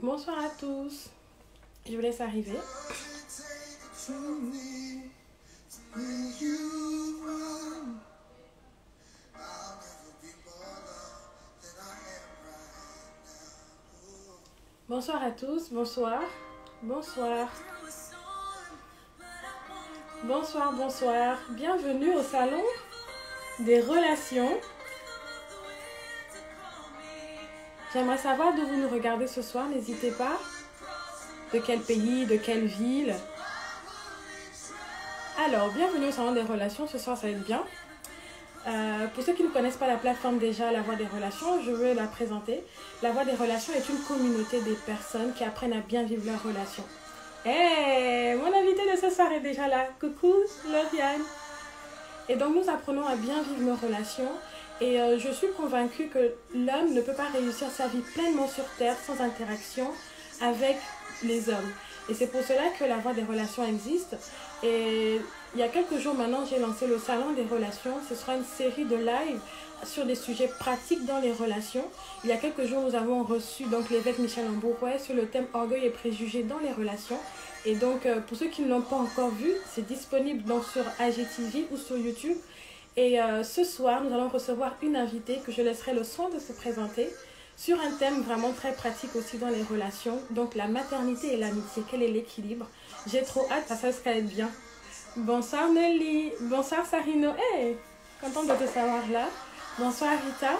Bonsoir à tous. Je vous laisse arriver. Bonsoir à tous. Bonsoir. Bonsoir. Bonsoir, bonsoir. Bienvenue au salon des relations. J'aimerais savoir d'où vous nous regardez ce soir. N'hésitez pas. De quel pays, de quelle ville. Alors, bienvenue au salon des relations. Ce soir, ça va être bien. Pour ceux qui ne connaissent pas la plateforme déjà, La Voix des Relations, je veux la présenter. La Voix des Relations est une communauté des personnes qui apprennent à bien vivre leurs relations. Hey, mon invité de ce soir est déjà là. Coucou, Lauriane. Et donc, nous apprenons à bien vivre nos relations. Et je suis convaincue que l'homme ne peut pas réussir sa vie pleinement sur Terre sans interaction avec les hommes. Et c'est pour cela que La Voix des Relations existe. Et il y a quelques jours maintenant, j'ai lancé le Salon des Relations. Ce sera une série de lives sur des sujets pratiques dans les relations. Il y a quelques jours, nous avons reçu donc l'évêque Michel Ambourouet sur le thème Orgueil et préjugés dans les relations. Et donc, pour ceux qui ne l'ont pas encore vu, c'est disponible donc sur IGTV ou sur YouTube. Et ce soir, nous allons recevoir une invitée que je laisserai le soin de se présenter sur un thème vraiment très pratique aussi dans les relations. Donc, la maternité et l'amitié. Quel est l'équilibre? J'ai trop hâte, ça va être bien. Bonsoir Nelly. Bonsoir Sarino. Hey, contente de te savoir là. Bonsoir Rita.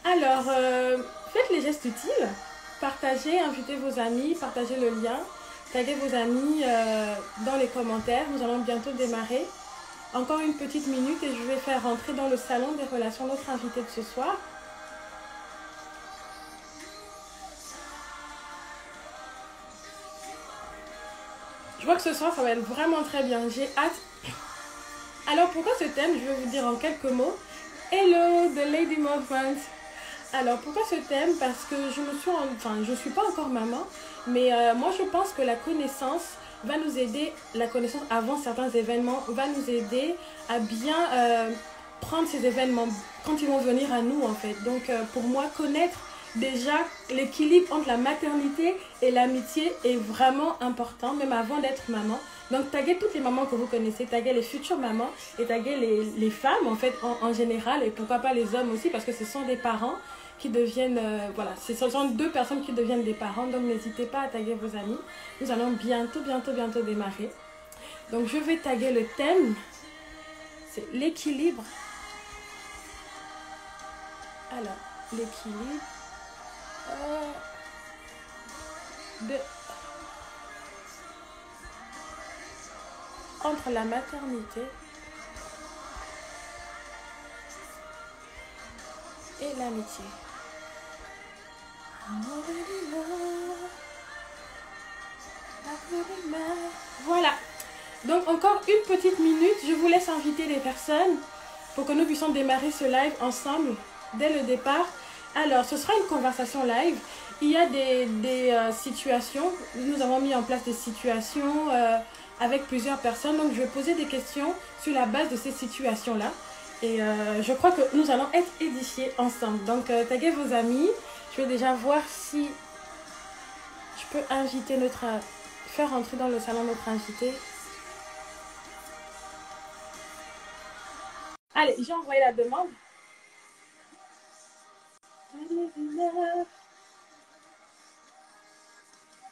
Alors, faites les gestes utiles. Partagez, invitez vos amis, partagez le lien. Taguez vos amis dans les commentaires. Nous allons bientôt démarrer. Encore une petite minute et je vais faire rentrer dans le salon des relations notre invité de ce soir. Je vois que ce soir, ça va être vraiment très bien. J'ai hâte. Alors, pourquoi ce thème? Je vais vous dire en quelques mots. Hello, the Lady Movement. Alors, pourquoi ce thème? Parce que je ne suis pas encore maman, mais moi, je pense que la connaissance va nous aider, la connaissance avant certains événements, va nous aider à bien prendre ces événements quand ils vont venir à nous, en fait. Donc, pour moi, connaître déjà l'équilibre entre la maternité et l'amitié est vraiment important, même avant d'être maman. Donc, taguez toutes les mamans que vous connaissez, taguez les futures mamans et taguez les femmes, en fait, en général, et pourquoi pas les hommes aussi, parce que ce sont des parents qui deviennent, voilà, ce sont deux personnes qui deviennent des parents, donc n'hésitez pas à taguer vos amis. Nous allons bientôt démarrer. Donc, je vais taguer le thème, c'est l'équilibre. Alors, l'équilibre entre la maternité et l'amitié. Voilà. Donc encore une petite minute, je vous laisse inviter les personnes pour que nous puissions démarrer ce live ensemble dès le départ. Alors, ce sera une conversation live. Il y a des situations. Nous avons mis en place des situations avec plusieurs personnes. Donc, je vais poser des questions sur la base de ces situations-là. Et je crois que nous allons être édifiés ensemble. Donc, taguez vos amis. Je vais déjà voir si je peux inviter faire entrer dans le salon notre invité. Allez, j'ai envoyé la demande. That is enough.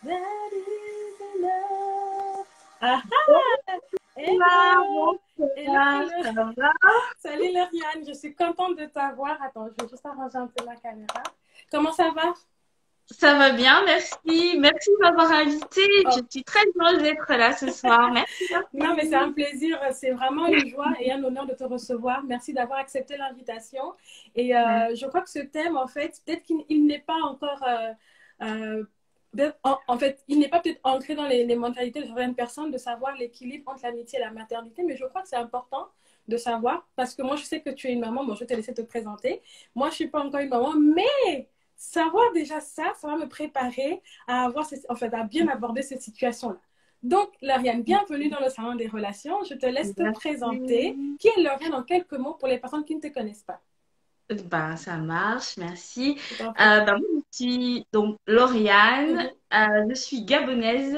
That is enough. Ah ah! Hello! Hello! Salut Lauriane, je suis contente de t'avoir. Attends, je vais juste arranger un peu ma caméra. Comment ça va? Ça va bien, merci. Merci de m'avoir invitée. Je suis très heureuse d'être là ce soir. Merci. Non, mais c'est un plaisir. C'est vraiment une joie et un honneur de te recevoir. Merci d'avoir accepté l'invitation. Et je crois que ce thème, en fait, peut-être qu'il n'est pas encore... en fait, il n'est pas peut-être ancré dans les mentalités de certaines personnes de savoir l'équilibre entre l'amitié et la maternité, mais je crois que c'est important de savoir, parce que moi, je sais que tu es une maman. Bon, je vais te laisser te présenter. Moi, je ne suis pas encore une maman, mais... savoir déjà ça va me préparer à à bien aborder cette situation-là. Donc, Lauriane, bienvenue dans le salon des relations. Je te laisse te présenter. Qui est Lauriane en quelques mots pour les personnes qui ne te connaissent pas? Ben, ça marche, merci. Je t'en prie. Ben, moi, je suis donc Lauriane, Mhm. je suis gabonaise,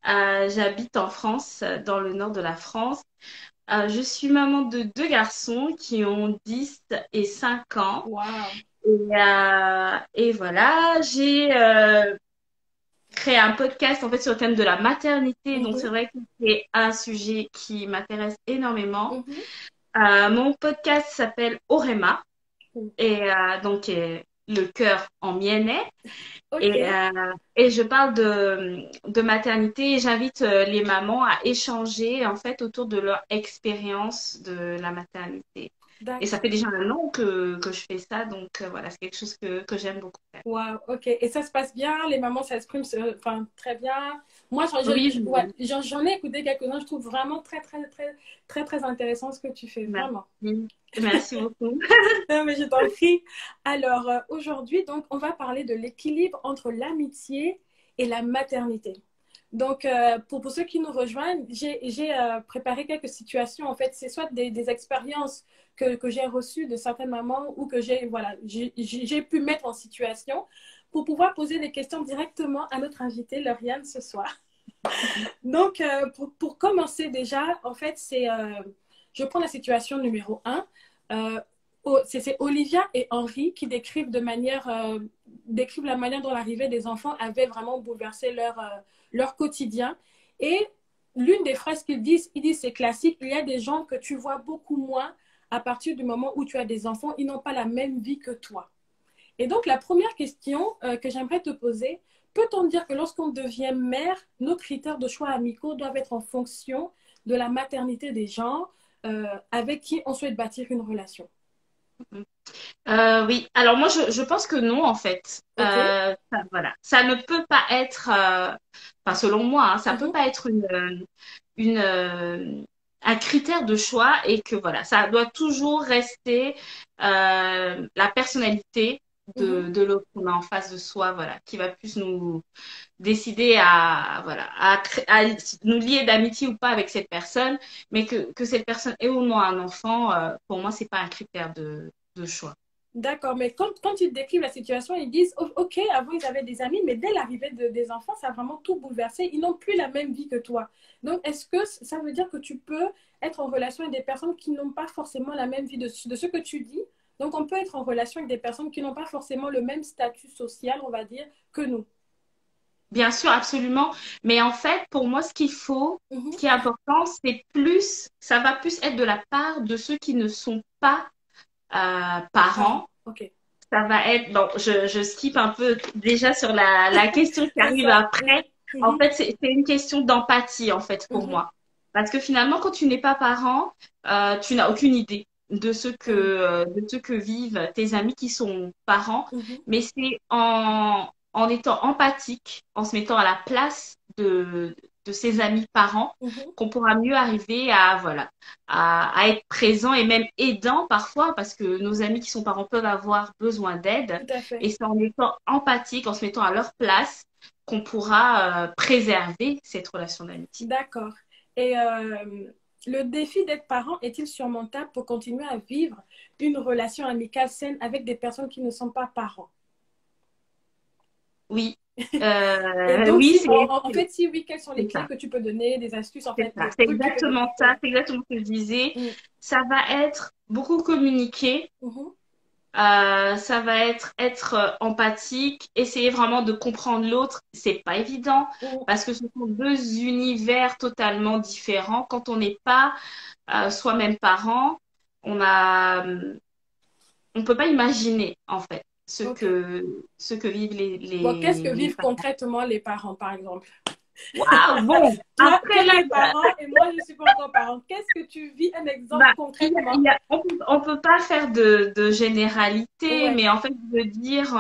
j'habite en France, dans le nord de la France. Je suis maman de deux garçons qui ont 10 et 5 ans. Waouh. Et voilà, j'ai créé un podcast en fait sur le thème de la maternité. Donc c'est Mhm. vrai que c'est un sujet qui m'intéresse énormément. Mhm. Mon podcast s'appelle Orema et donc le cœur en miennais. Ok. Et je parle de maternité et j'invite les mamans à échanger en fait autour de leur expérience de la maternité. Et ça fait D'accord. déjà un an que je fais ça, donc voilà, c'est quelque chose que j'aime beaucoup faire. Waouh, ok. Et ça se passe bien, les mamans s'expriment enfin, très bien. Moi, Oui, ouais, j'en ai écouté quelques-uns, je trouve vraiment très intéressant ce que tu fais, vraiment. merci. Merci beaucoup. Non, mais je t'en prie. Alors, aujourd'hui, donc, on va parler de l'équilibre entre l'amitié et la maternité. Donc, pour ceux qui nous rejoignent, j'ai préparé quelques situations. En fait, c'est soit des expériences que j'ai reçues de certaines mamans ou que voilà, j'ai pu mettre en situation pour pouvoir poser des questions directement à notre invitée, Lauriane, ce soir. Donc, pour commencer déjà, en fait, je prends la situation numéro un. Euh, c'est Olivia et Henri qui décrivent la manière dont l'arrivée des enfants avait vraiment bouleversé leur quotidien. Et l'une des phrases ils disent, c'est classique, il y a des gens que tu vois beaucoup moins à partir du moment où tu as des enfants, ils n'ont pas la même vie que toi. Et donc, la première question que j'aimerais te poser, peut-on dire que lorsqu'on devient mère, nos critères de choix amicaux doivent être en fonction de la maternité des gens avec qui on souhaite bâtir une relation? Oui, alors moi je pense que non en fait. Ok. Voilà, ça ne peut pas être, enfin selon moi, hein, ça peut Mhm. pas être une, un critère de choix et que voilà, ça doit toujours rester la personnalité Mhm. de l'autre qu'on a en face de soi, voilà, qui va plus nous décider à voilà à nous lier d'amitié ou pas avec cette personne, mais que cette personne ait ou non un enfant, pour moi c'est pas un critère de choix. D'accord, mais quand ils décrivent la situation, ils disent, OK, avant ils avaient des amis, mais dès l'arrivée des enfants, ça a vraiment tout bouleversé. Ils n'ont plus la même vie que toi. Donc, est-ce que ça veut dire que tu peux être en relation avec des personnes qui n'ont pas forcément la même vie de ce que tu dis? Donc, on peut être en relation avec des personnes qui n'ont pas forcément le même statut social, on va dire, que nous. Bien sûr, absolument. Mais en fait, pour moi, ce Mhm. qui est important, c'est plus, ça va plus être de la part de ceux qui ne sont pas Parents, parents. OK. Ça va être, bon, je skip un peu déjà sur la question qui C'est arrive ça. après. En Mhm. fait, c'est une question d'empathie, en fait, pour Mhm. moi. Parce que finalement, quand tu n'es pas parent, tu n'as aucune idée Mhm. de ce que vivent tes amis qui sont parents. Mhm. Mais c'est en étant empathique, en se mettant à la place de ses amis parents, Mhm. qu'on pourra mieux arriver à, voilà, à être présent et même aidant parfois, parce que nos amis qui sont parents peuvent avoir besoin d'aide. Tout à fait. Et c'est en étant empathique, en se mettant à leur place, qu'on pourra préserver cette relation d'amitié. D'accord. Et le défi d'être parent est-il surmontable pour continuer à vivre une relation amicale saine avec des personnes qui ne sont pas parents? Oui, Et donc, oui, en fait, si oui, quelles sont les c'est clés ça. que tu peux donner, des astuces, en C'est fait, ça. des C'est trucs que tu peux exactement donner? ça. Ouais. C'est exactement ce que je disais. Mm. Ça va être beaucoup communiquer. Mhm. Ça va être empathique, essayer vraiment de comprendre l'autre. C'est pas évident Mm. parce que ce sont deux univers totalement différents. Quand on n'est pas soi-même parent, on peut pas imaginer en fait Ok. ce que vivent Bon, qu'est-ce que les vivent parents. concrètement les parents, par exemple? Waouh, bon, Toi, après là, tu es parent et moi, je ne suis pas encore parent. Qu'est-ce que tu vis? Un exemple bah, concrètement? on peut pas faire de généralité, Ouais. mais en fait, je veux dire,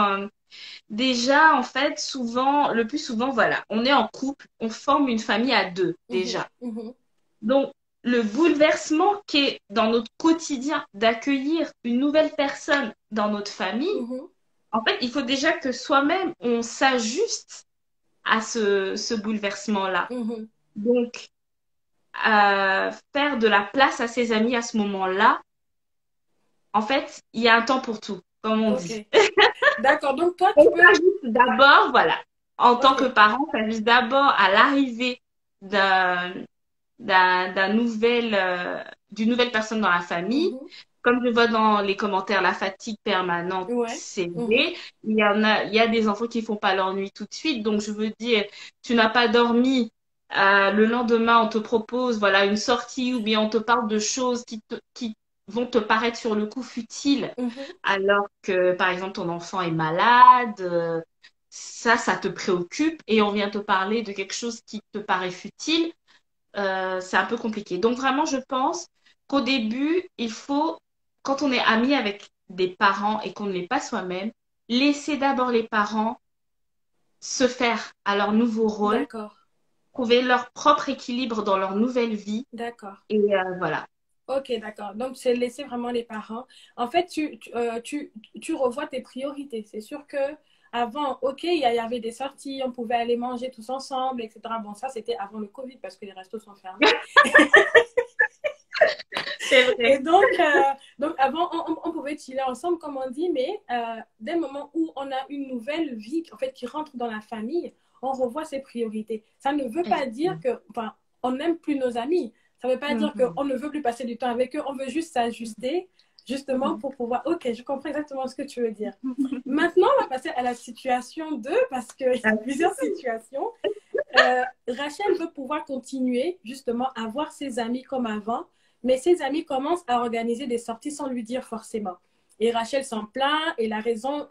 déjà, en fait, souvent, le plus souvent, voilà, on est en couple, on forme une famille à deux, Mhm. déjà. Mhm. Donc, le bouleversement qui est dans notre quotidien d'accueillir une nouvelle personne dans notre famille, Mhm. en fait, il faut déjà que soi-même, on s'ajuste à ce bouleversement-là. Mhm. Donc, faire de la place à ses amis à ce moment-là, En fait, il y a un temps pour tout, comme on Ok. dit. D'accord. Donc, toi, tu On peux. s'ajuste d'abord, voilà, en tant que Ok. parent, on s'ajuste d'abord à l'arrivée d'un d'une nouvelle personne dans la famille. Mhm. Comme je vois dans les commentaires, la fatigue permanente, Ouais. c'est Mhm. vrai. Il y a des enfants qui font pas leur nuit tout de suite. Donc, je veux dire, tu n'as pas dormi. Le lendemain, on te propose, voilà, une sortie ou bien on te parle de choses qui vont te paraître sur le coup futiles, Mhm. alors que, par exemple, ton enfant est malade. Ça te préoccupe et on vient te parler de quelque chose qui te paraît futile, c'est un peu compliqué. Donc vraiment, je pense qu'au début, il faut, quand on est ami avec des parents et qu'on ne l'est pas soi-même, laisser d'abord les parents se faire à leur nouveau rôle, D'accord. trouver leur propre équilibre dans leur nouvelle vie. D'accord. Et voilà. Ok, d'accord. Donc, c'est laisser vraiment les parents. En fait, tu revois tes priorités. C'est sûr que avant, ok, il y avait des sorties, on pouvait aller manger tous ensemble, etc. Bon, ça, c'était avant le Covid parce que les restos sont fermés. C'est vrai. Et donc avant, on pouvait chiller ensemble, comme on dit, mais dès le moment où on a une nouvelle vie, en fait, qui rentre dans la famille, on revoit ses priorités. Ça ne veut pas dire que, enfin, on n'aime plus nos amis. Ça ne veut pas dire Mhm. qu'on ne veut plus passer du temps avec eux. On veut juste s'ajuster, justement, Mhm. pour pouvoir. Ok, je comprends exactement ce que tu veux dire. Maintenant, on va passer à la situation 2 parce qu'il y a plusieurs situations. Rachel veut pouvoir continuer justement à voir ses amis comme avant, mais ses amis commencent à organiser des sorties sans lui dire forcément. Et Rachel s'en plaint et la raison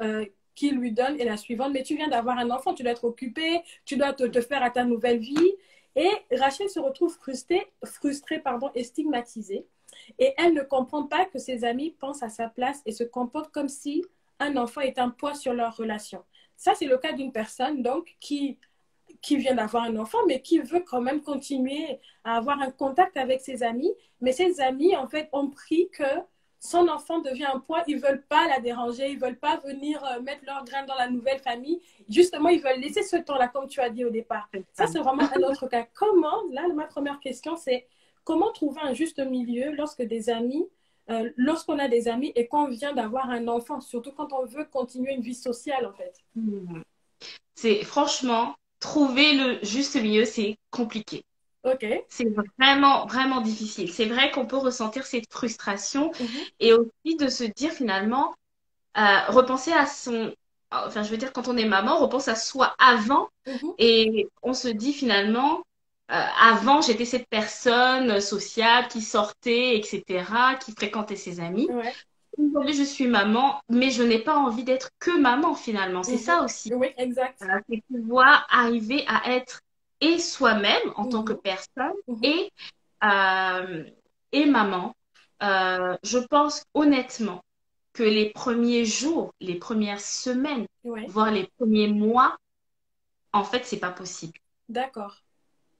qu'il lui donne est la suivante, mais tu viens d'avoir un enfant, tu dois être occupé, tu dois te faire à ta nouvelle vie. Et Rachel se retrouve frustrée et stigmatisée. Et elle ne comprend pas que ses amis pensent à sa place et se comportent comme si un enfant est un poids sur leur relation. Ça, c'est le cas d'une personne donc qui vient d'avoir un enfant, mais qui veut quand même continuer à avoir un contact avec ses amis. Mais ses amis, en fait, ont pris que son enfant devient un poids, ils ne veulent pas la déranger, ils ne veulent pas venir mettre leur grain dans la nouvelle famille. Justement, ils veulent laisser ce temps-là, comme tu as dit au départ. C'est Ça, ça. c'est vraiment un autre cas. Comment, là, ma première question, c'est comment trouver un juste milieu lorsqu'on a des amis et qu'on vient d'avoir un enfant, surtout quand on veut continuer une vie sociale, en fait. Mhm. C'est franchement, trouver le juste milieu, c'est compliqué. Ok. C'est vraiment, vraiment difficile. C'est vrai qu'on peut ressentir cette frustration Mhm. et aussi de se dire finalement, repenser à son, enfin je veux dire quand on est maman, on repense à soi avant Mhm. et on se dit finalement, avant j'étais cette personne sociable qui sortait, etc., qui fréquentait ses amis. Ouais. Aujourd'hui je suis maman, mais je n'ai pas envie d'être que maman finalement. C'est Mhm. ça aussi. Oui, exact. C'est pouvoir arriver à être et soi-même en tant que Mhm. personne Mhm. euh, et maman. Je pense honnêtement que les premiers jours, les premières semaines, Ouais, voire les premiers mois, en fait, c'est pas possible. d'accord.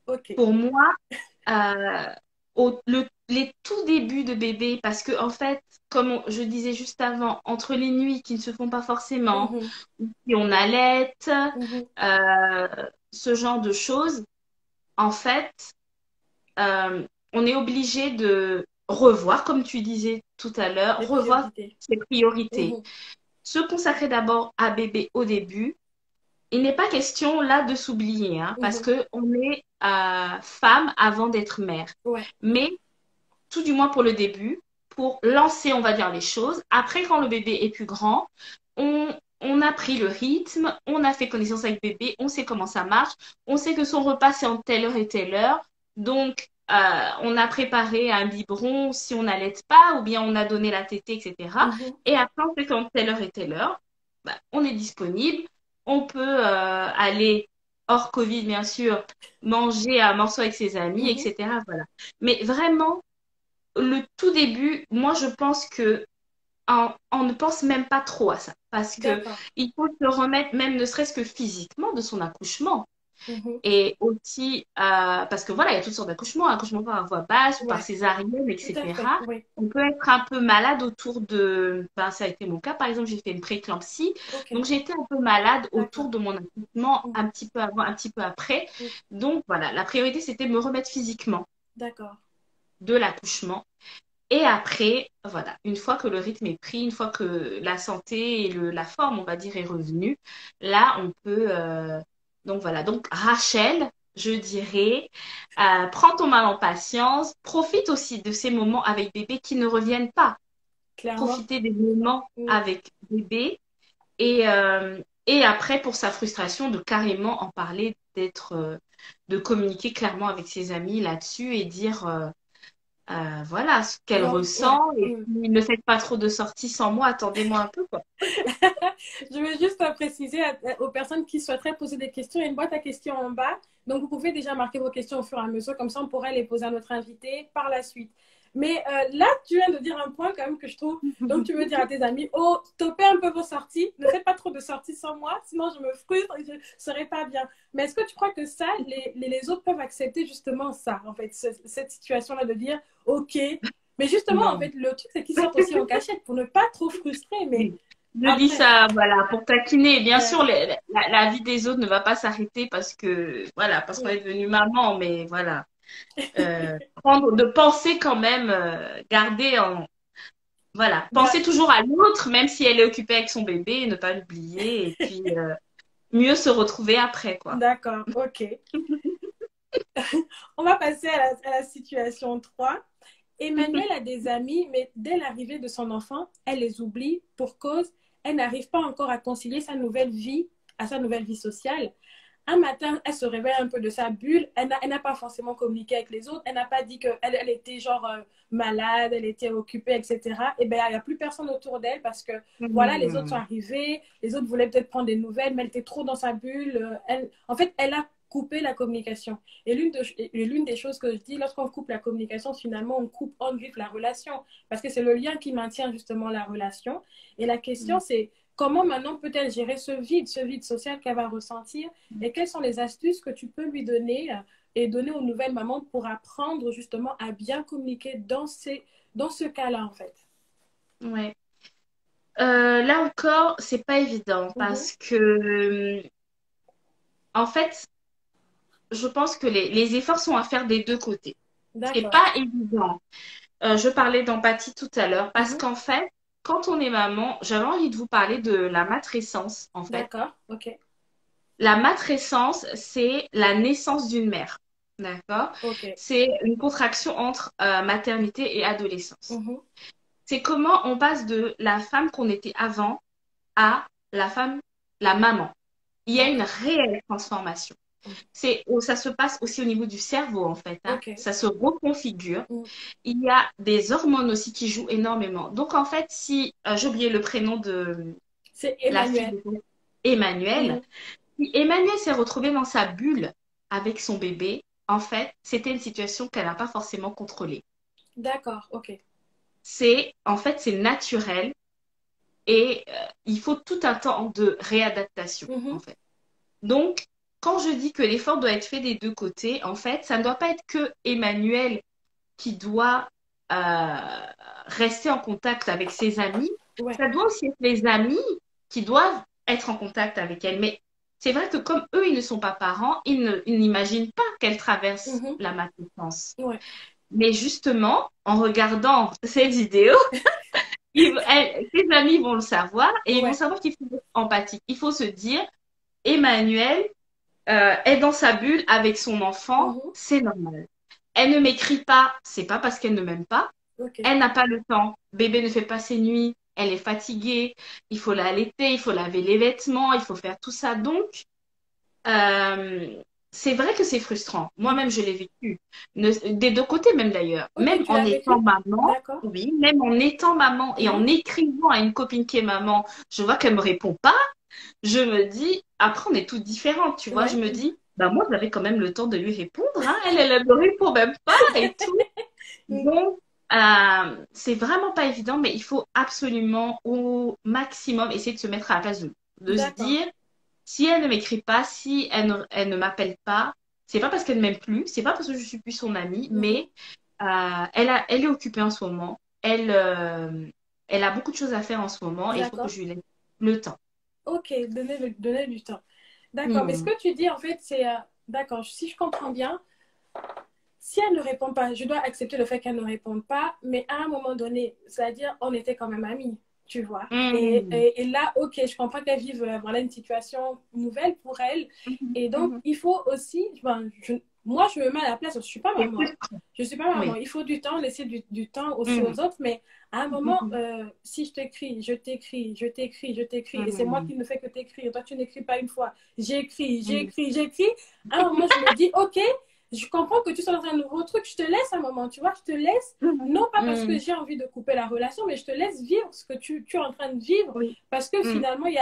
Ok. Pour moi, euh, les tout débuts de bébé, parce que en fait, comme je disais juste avant, entre les nuits qui ne se font pas forcément, Mhm. si on allait, Mhm. ce genre de choses, en fait, euh, on est obligé de revoir, comme tu disais tout à l'heure, Les revoir priorités. ses priorités. Mhm. Se consacrer d'abord à bébé au début. Il n'est pas question là de s'oublier, hein, parce Mhm. que on est femme avant d'être mère. Ouais. Mais tout du moins pour le début, pour lancer, on va dire, les choses. Après, quand le bébé est plus grand, on a pris le rythme, on a fait connaissance avec le bébé, on sait comment ça marche, on sait que son repas, c'est en telle heure et telle heure. Donc, on a préparé un biberon si on n'allait pas, ou bien on a donné la tétée, etc. Mhm. Et après, on sait qu'en telle heure et telle heure, bah, on est disponible. On peut aller, hors Covid, bien sûr, manger un morceau avec ses amis, Mhm. etc. Voilà. Mais vraiment, le tout début, moi, je pense que on ne pense même pas trop à ça parce que D'accord. il faut se remettre, même ne serait-ce que physiquement, de son accouchement. Mhm. Et aussi, parce que voilà, il y a toutes sortes d'accouchements, accouchement par voie basse ou par Ouais. césarienne, Tout à fait. etc. Oui. On peut être un peu malade autour de, ben, ça a été mon cas, par exemple, j'ai fait une prééclampsie, Ok. donc j'ai été un peu malade autour D'accord. de mon accouchement, Mhm. un petit peu avant, un petit peu après. Mhm. Donc voilà, la priorité, c'était me remettre physiquement D'accord. de l'accouchement. Et après, voilà, une fois que le rythme est pris, une fois que la santé et la forme, on va dire, est revenue, là, on peut... donc voilà, donc Rachel, je dirais, prends ton mal en patience, profite aussi de ces moments avec bébé qui ne reviennent pas. Clairement. Profiter des moments Mm. avec bébé et après, pour sa frustration, de carrément en parler, de communiquer clairement avec ses amis là-dessus et dire... voilà ce qu'elle Genre, ouais. ressent et Mm. puis ne faites pas trop de sorties sans moi, attendez-moi un peu quoi. Je veux juste préciser aux personnes qui souhaiteraient poser des questions, il y a une boîte à questions en bas. Donc, vous pouvez déjà marquer vos questions au fur et à mesure. Comme ça, on pourrait les poser à notre invité par la suite. Mais là, tu viens de dire un point quand même que je trouve. Donc, tu veux dire à tes amis, oh, stoppez un peu vos sorties. Ne faites pas trop de sorties sans moi. Sinon, je me frustre et je ne serai pas bien. Mais est-ce que tu crois que ça, les autres peuvent accepter justement ça, en fait, cette situation-là de dire, OK. Mais justement, en Non. fait, le truc, c'est qu'ils sortent aussi en cachette pour ne pas trop frustrer. Mais Je dis après, ça, voilà, pour taquiner. Bien ouais. sûr, la vie des autres ne va pas s'arrêter parce que, voilà, parce qu'on est devenu maman, mais voilà. De penser quand même, garder en, voilà, penser toujours à l'autre, même si elle est occupée avec son bébé, ne pas l'oublier, et puis mieux se retrouver après, quoi. D'accord, ok. On va passer à la situation 3. Emmanuel a des amis, mais dès l'arrivée de son enfant, elle les oublie pour cause, elle n'arrive pas encore à concilier sa nouvelle vie à sa nouvelle vie sociale. Un matin, elle se réveille un peu de sa bulle. Elle n'a pas forcément communiqué avec les autres. Elle n'a pas dit qu'elle elle était genre malade, elle était occupée, etc. Et bien, il n'y a plus personne autour d'elle parce que, voilà, les autres sont Hmm. arrivés. Les autres voulaient peut-être prendre des nouvelles, mais elle était trop dans sa bulle. En fait, elle a coupé la communication. Et l'une des choses que je dis, lorsqu'on coupe la communication, finalement, on coupe en griffe la relation. Parce que c'est le lien qui maintient justement la relation. Et la question, c'est comment maintenant peut-elle gérer ce vide social qu'elle va ressentir et quelles sont les astuces que tu peux lui donner et donner aux nouvelles mamans pour apprendre justement à bien communiquer dans ce cas-là, en fait. Ouais. Là encore, c'est pas évident Mhm. parce que, en fait, je pense que les efforts sont à faire des deux côtés. C'est D'accord. pas évident. Je parlais d'empathie tout à l'heure parce Mhm. qu'en fait, quand on est maman, j'avais envie de vous parler de la matrescence, en fait. D'accord. OK. La matrescence, c'est la naissance d'une mère. D'accord? OK. C'est une contraction entre maternité et adolescence. Mhm. C'est comment on passe de la femme qu'on était avant à la femme, la maman. Il y a une D'accord. réelle transformation. Ça se passe aussi au niveau du cerveau, en fait, hein. OK. Ça se reconfigure. Mhm. Il y a des hormones aussi qui jouent énormément. Donc, en fait, si j'ai oublié le prénom de C'est la fille Emmanuel. de Emmanuel, Mhm. si Emmanuel s'est retrouvé dans sa bulle avec son bébé, en fait, c'était une situation qu'elle n'a pas forcément contrôlée. D'accord. OK. En fait, c'est naturel et il faut tout un temps de réadaptation, en Mhm. fait. Donc, quand je dis que l'effort doit être fait des deux côtés, en fait, ça ne doit pas être que Emmanuel qui doit euh, rester en contact avec ses amis. Ouais. Ça doit aussi être les amis qui doivent être en contact avec elle. Mais c'est vrai que comme eux, ils ne sont pas parents, ils n'imaginent pas qu'elle traverse Mhm. la maternité. Ouais. Mais justement, en regardant cette vidéo, ses amis vont le savoir et ils vont Ouais. savoir qu'il faut être empathique. Il faut se dire, Emmanuel est dans sa bulle avec son enfant, Mhm. c'est normal. Elle ne m'écrit pas, c'est pas parce qu'elle ne m'aime pas. OK. Elle n'a pas le temps. Bébé ne fait pas ses nuits. Elle est fatiguée. Il faut l'allaiter, il faut laver les vêtements, il faut faire tout ça. Donc, euh, c'est vrai que c'est frustrant. Mhm. Moi-même, je l'ai vécu. Des deux côtés, même d'ailleurs. OK, Même tu en l'as vécu? étant maman, D'accord. oui, même en étant maman et Mhm. en écrivant à une copine qui est maman, je vois qu'elle me répond pas. Je me dis, après, on est toutes différentes, tu vois. Je Ouais. me dis, bah moi, j'avais quand même le temps de lui répondre, hein. Elle me répond même pas et tout. Mhm. Donc, c'est vraiment pas évident, mais il faut absolument au maximum essayer de se mettre à la place de se D'accord. dire, si elle ne m'écrit pas, si elle ne m'appelle pas, c'est pas parce qu'elle ne m'aime plus, c'est pas parce que je suis plus son amie, Mhm. mais elle est occupée en ce moment. Elle a beaucoup de choses à faire en ce moment et il faut que D'accord. je lui laisse le temps. OK, donner du temps. D'accord. Mais ce Hmm. que tu dis, en fait, c'est... d'accord, si je comprends bien, si elle ne répond pas, je dois accepter le fait qu'elle ne réponde pas, mais à un moment donné, c'est-à-dire, on était quand même amis, tu vois. Mhm. Et là, ok, je comprends qu'elle vive voilà, une situation nouvelle pour elle. Mhm. Et donc, Mhm. il faut aussi, moi, je me mets à la place, je ne suis pas C'est maman. Hein. frustrant. Je ne suis pas maman. Oui. Il faut du temps, laisser du temps aussi aux Mhm. autres, mais à un moment, Mhm. si je t'écris, je t'écris, je t'écris, je t'écris, et c'est moi Mhm. qui ne fais que t'écrire, toi tu n'écris pas une fois, j'écris, Mhm. j'écris, j'écris, à un moment je me dis, ok, je comprends que tu sois dans un nouveau truc, je te laisse un moment, tu vois, je te laisse, Mhm. non pas parce que Mhm. j'ai envie de couper la relation, mais je te laisse vivre ce que tu es en train de vivre, Oui. parce que Mhm. finalement, il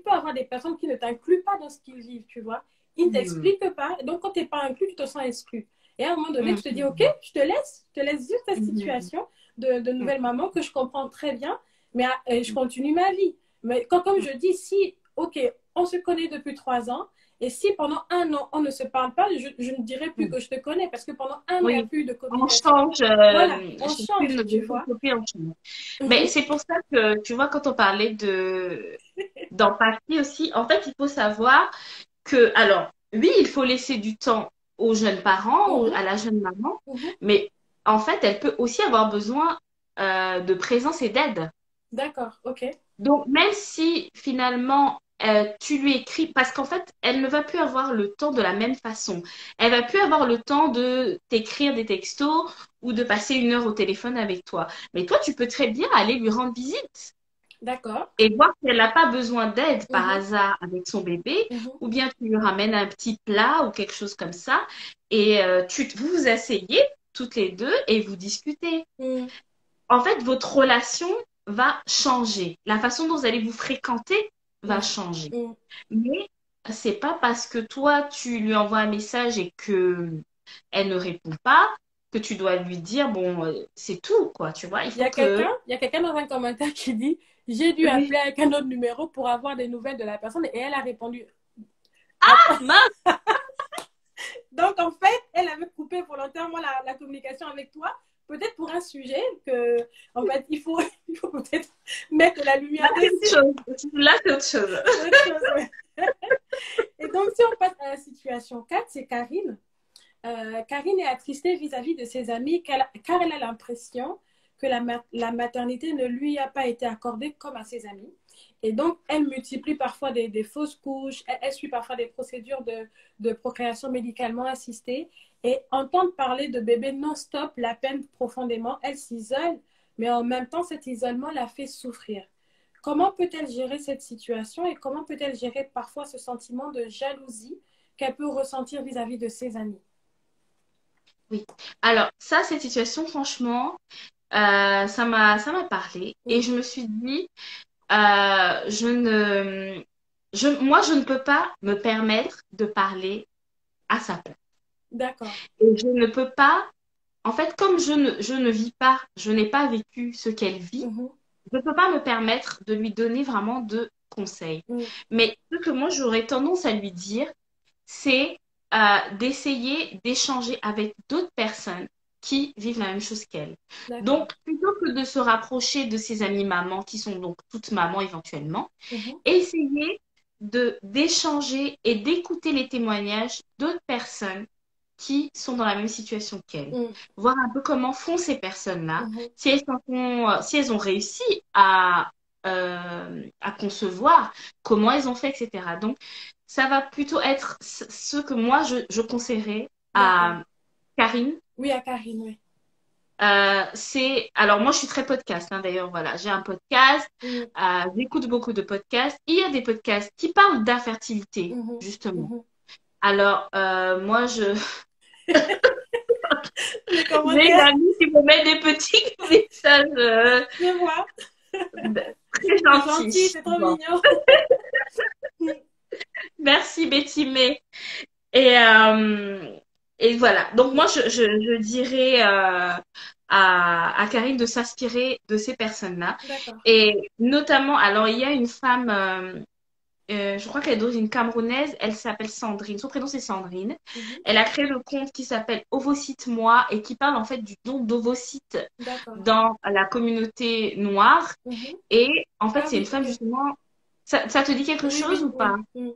peut y avoir des personnes qui ne t'incluent pas dans ce qu'ils vivent, tu vois. Ils ne Mhm. t'expliquent pas, donc quand tu n'es pas inclus, tu te sens exclu. Et à un moment donné, tu te dis, ok, Mhm. je te laisse vivre ta Mhm. situation de nouvelle Mhm. maman que je comprends très bien, mais je continue ma vie. Mais quand, comme je dis, si, ok, on se connaît depuis 3 ans, et si pendant un an, on ne se parle pas, je ne dirai plus Mhm. que je te connais, parce que pendant un an, il n'y a Oui, plus eu de on communication. change, Voilà, on chacune change, tu de son vois. côté, on change. Mais Mhm, c'est pour ça que, tu vois, quand on parlait d'empathie aussi, en fait, il faut savoir que, alors, oui, il faut laisser du temps aux jeunes parents, mhm, à la jeune maman, mhm. mais en fait, elle peut aussi avoir besoin de présence et d'aide. D'accord, ok. Donc, même si finalement tu lui écris, parce qu'en fait, elle ne va plus avoir le temps de la même façon. Elle va plus avoir le temps de t'écrire des textos ou de passer 1 heure au téléphone avec toi. Mais toi, tu peux très bien aller lui rendre visite D'accord. et voir si elle n'a pas besoin d'aide par Mhm, hasard avec son bébé, mhm, ou bien tu lui ramènes un petit plat ou quelque chose comme ça, et vous vous asseyez toutes les deux et vous discutez. mhm, En fait, votre relation va changer. La façon dont vous allez vous fréquenter va mhm, changer. mhm. Mais c'est pas parce que toi, tu lui envoies un message et que elle ne répond pas que tu dois lui dire, bon, c'est tout, quoi, tu vois. Il faut que... Il y a quelqu'un dans un commentaire qui dit, j'ai dû appeler Oui. avec un autre numéro pour avoir des nouvelles de la personne et elle a répondu. Ah, mince! Donc, en fait, elle avait coupé volontairement la communication avec toi, peut-être pour un sujet que, en fait, il faut peut-être mettre la Là, lumière c'est autre dessus. chose. Là, c'est autre chose. C'est autre chose, ouais. Et donc, si on passe à la situation 4, c'est Karine. Karine est attristée vis-à-vis de ses amis car elle a l'impression que la maternité ne lui a pas été accordée comme à ses amis. Et donc, elle multiplie parfois des fausses couches, elle suit parfois des procédures de procréation médicalement assistée. Et entendre parler de bébé non-stop la peine profondément. Elle s'isole, mais en même temps, cet isolement la fait souffrir. Comment peut-elle gérer cette situation et comment peut-elle gérer parfois ce sentiment de jalousie qu'elle peut ressentir vis-à-vis de ses amis? Oui. Alors, ça, cette situation, franchement, ça m'a parlé. Et Mm. je me suis dit, je ne, moi, je ne peux pas me permettre de parler à sa place. D'accord. Et je ne peux pas, en fait, comme je ne vis pas, je n'ai pas vécu ce qu'elle vit, Mhm. je ne peux pas me permettre de lui donner vraiment de conseils. Mm. Mais ce que moi, j'aurais tendance à lui dire, c'est d'essayer d'échanger avec d'autres personnes qui vivent la même chose qu'elle. D'accord. Donc, plutôt que de se rapprocher de ses amies mamans, qui sont donc toutes mamans éventuellement, Mhm. essayer de d'échanger et d'écouter les témoignages d'autres personnes qui sont dans la même situation qu'elles. Mm. Voir un peu comment font ces personnes-là, Mhm. si elles ont réussi à concevoir, comment elles ont fait, etc. Donc, ça va plutôt être ce que moi, je conseillerais D'accord. à Karine. Oui, à Karine, oui. Alors moi je suis très podcast, hein, d'ailleurs, voilà, j'ai un podcast, Mm. j'écoute beaucoup de podcasts. Il y a des podcasts qui parlent d'infertilité, Mhm. justement. Mhm. Alors moi Les j'ai une commentaires, amie qui me met des petits messages je vois. très C'est gentil, gentils. c'est trop Bon, mignon. merci Betty May. Et, euh, et voilà. Donc moi, Mm. je dirais à Karine de s'inspirer de ces personnes-là. D'accord. Et notamment, alors il y a une femme, je crois qu'elle est d'origine camerounaise, elle s'appelle Sandrine. Son prénom c'est Sandrine. Mhm. Elle a créé le compte qui s'appelle Ovocyte Moi et qui parle en fait du don d'ovocytes D'accord. dans la communauté noire. Mhm. Et en fait, Ah c'est une oui, femme ok. justement. Ça te dit quelque Oui, chose oui, ou pas? oui. Mm.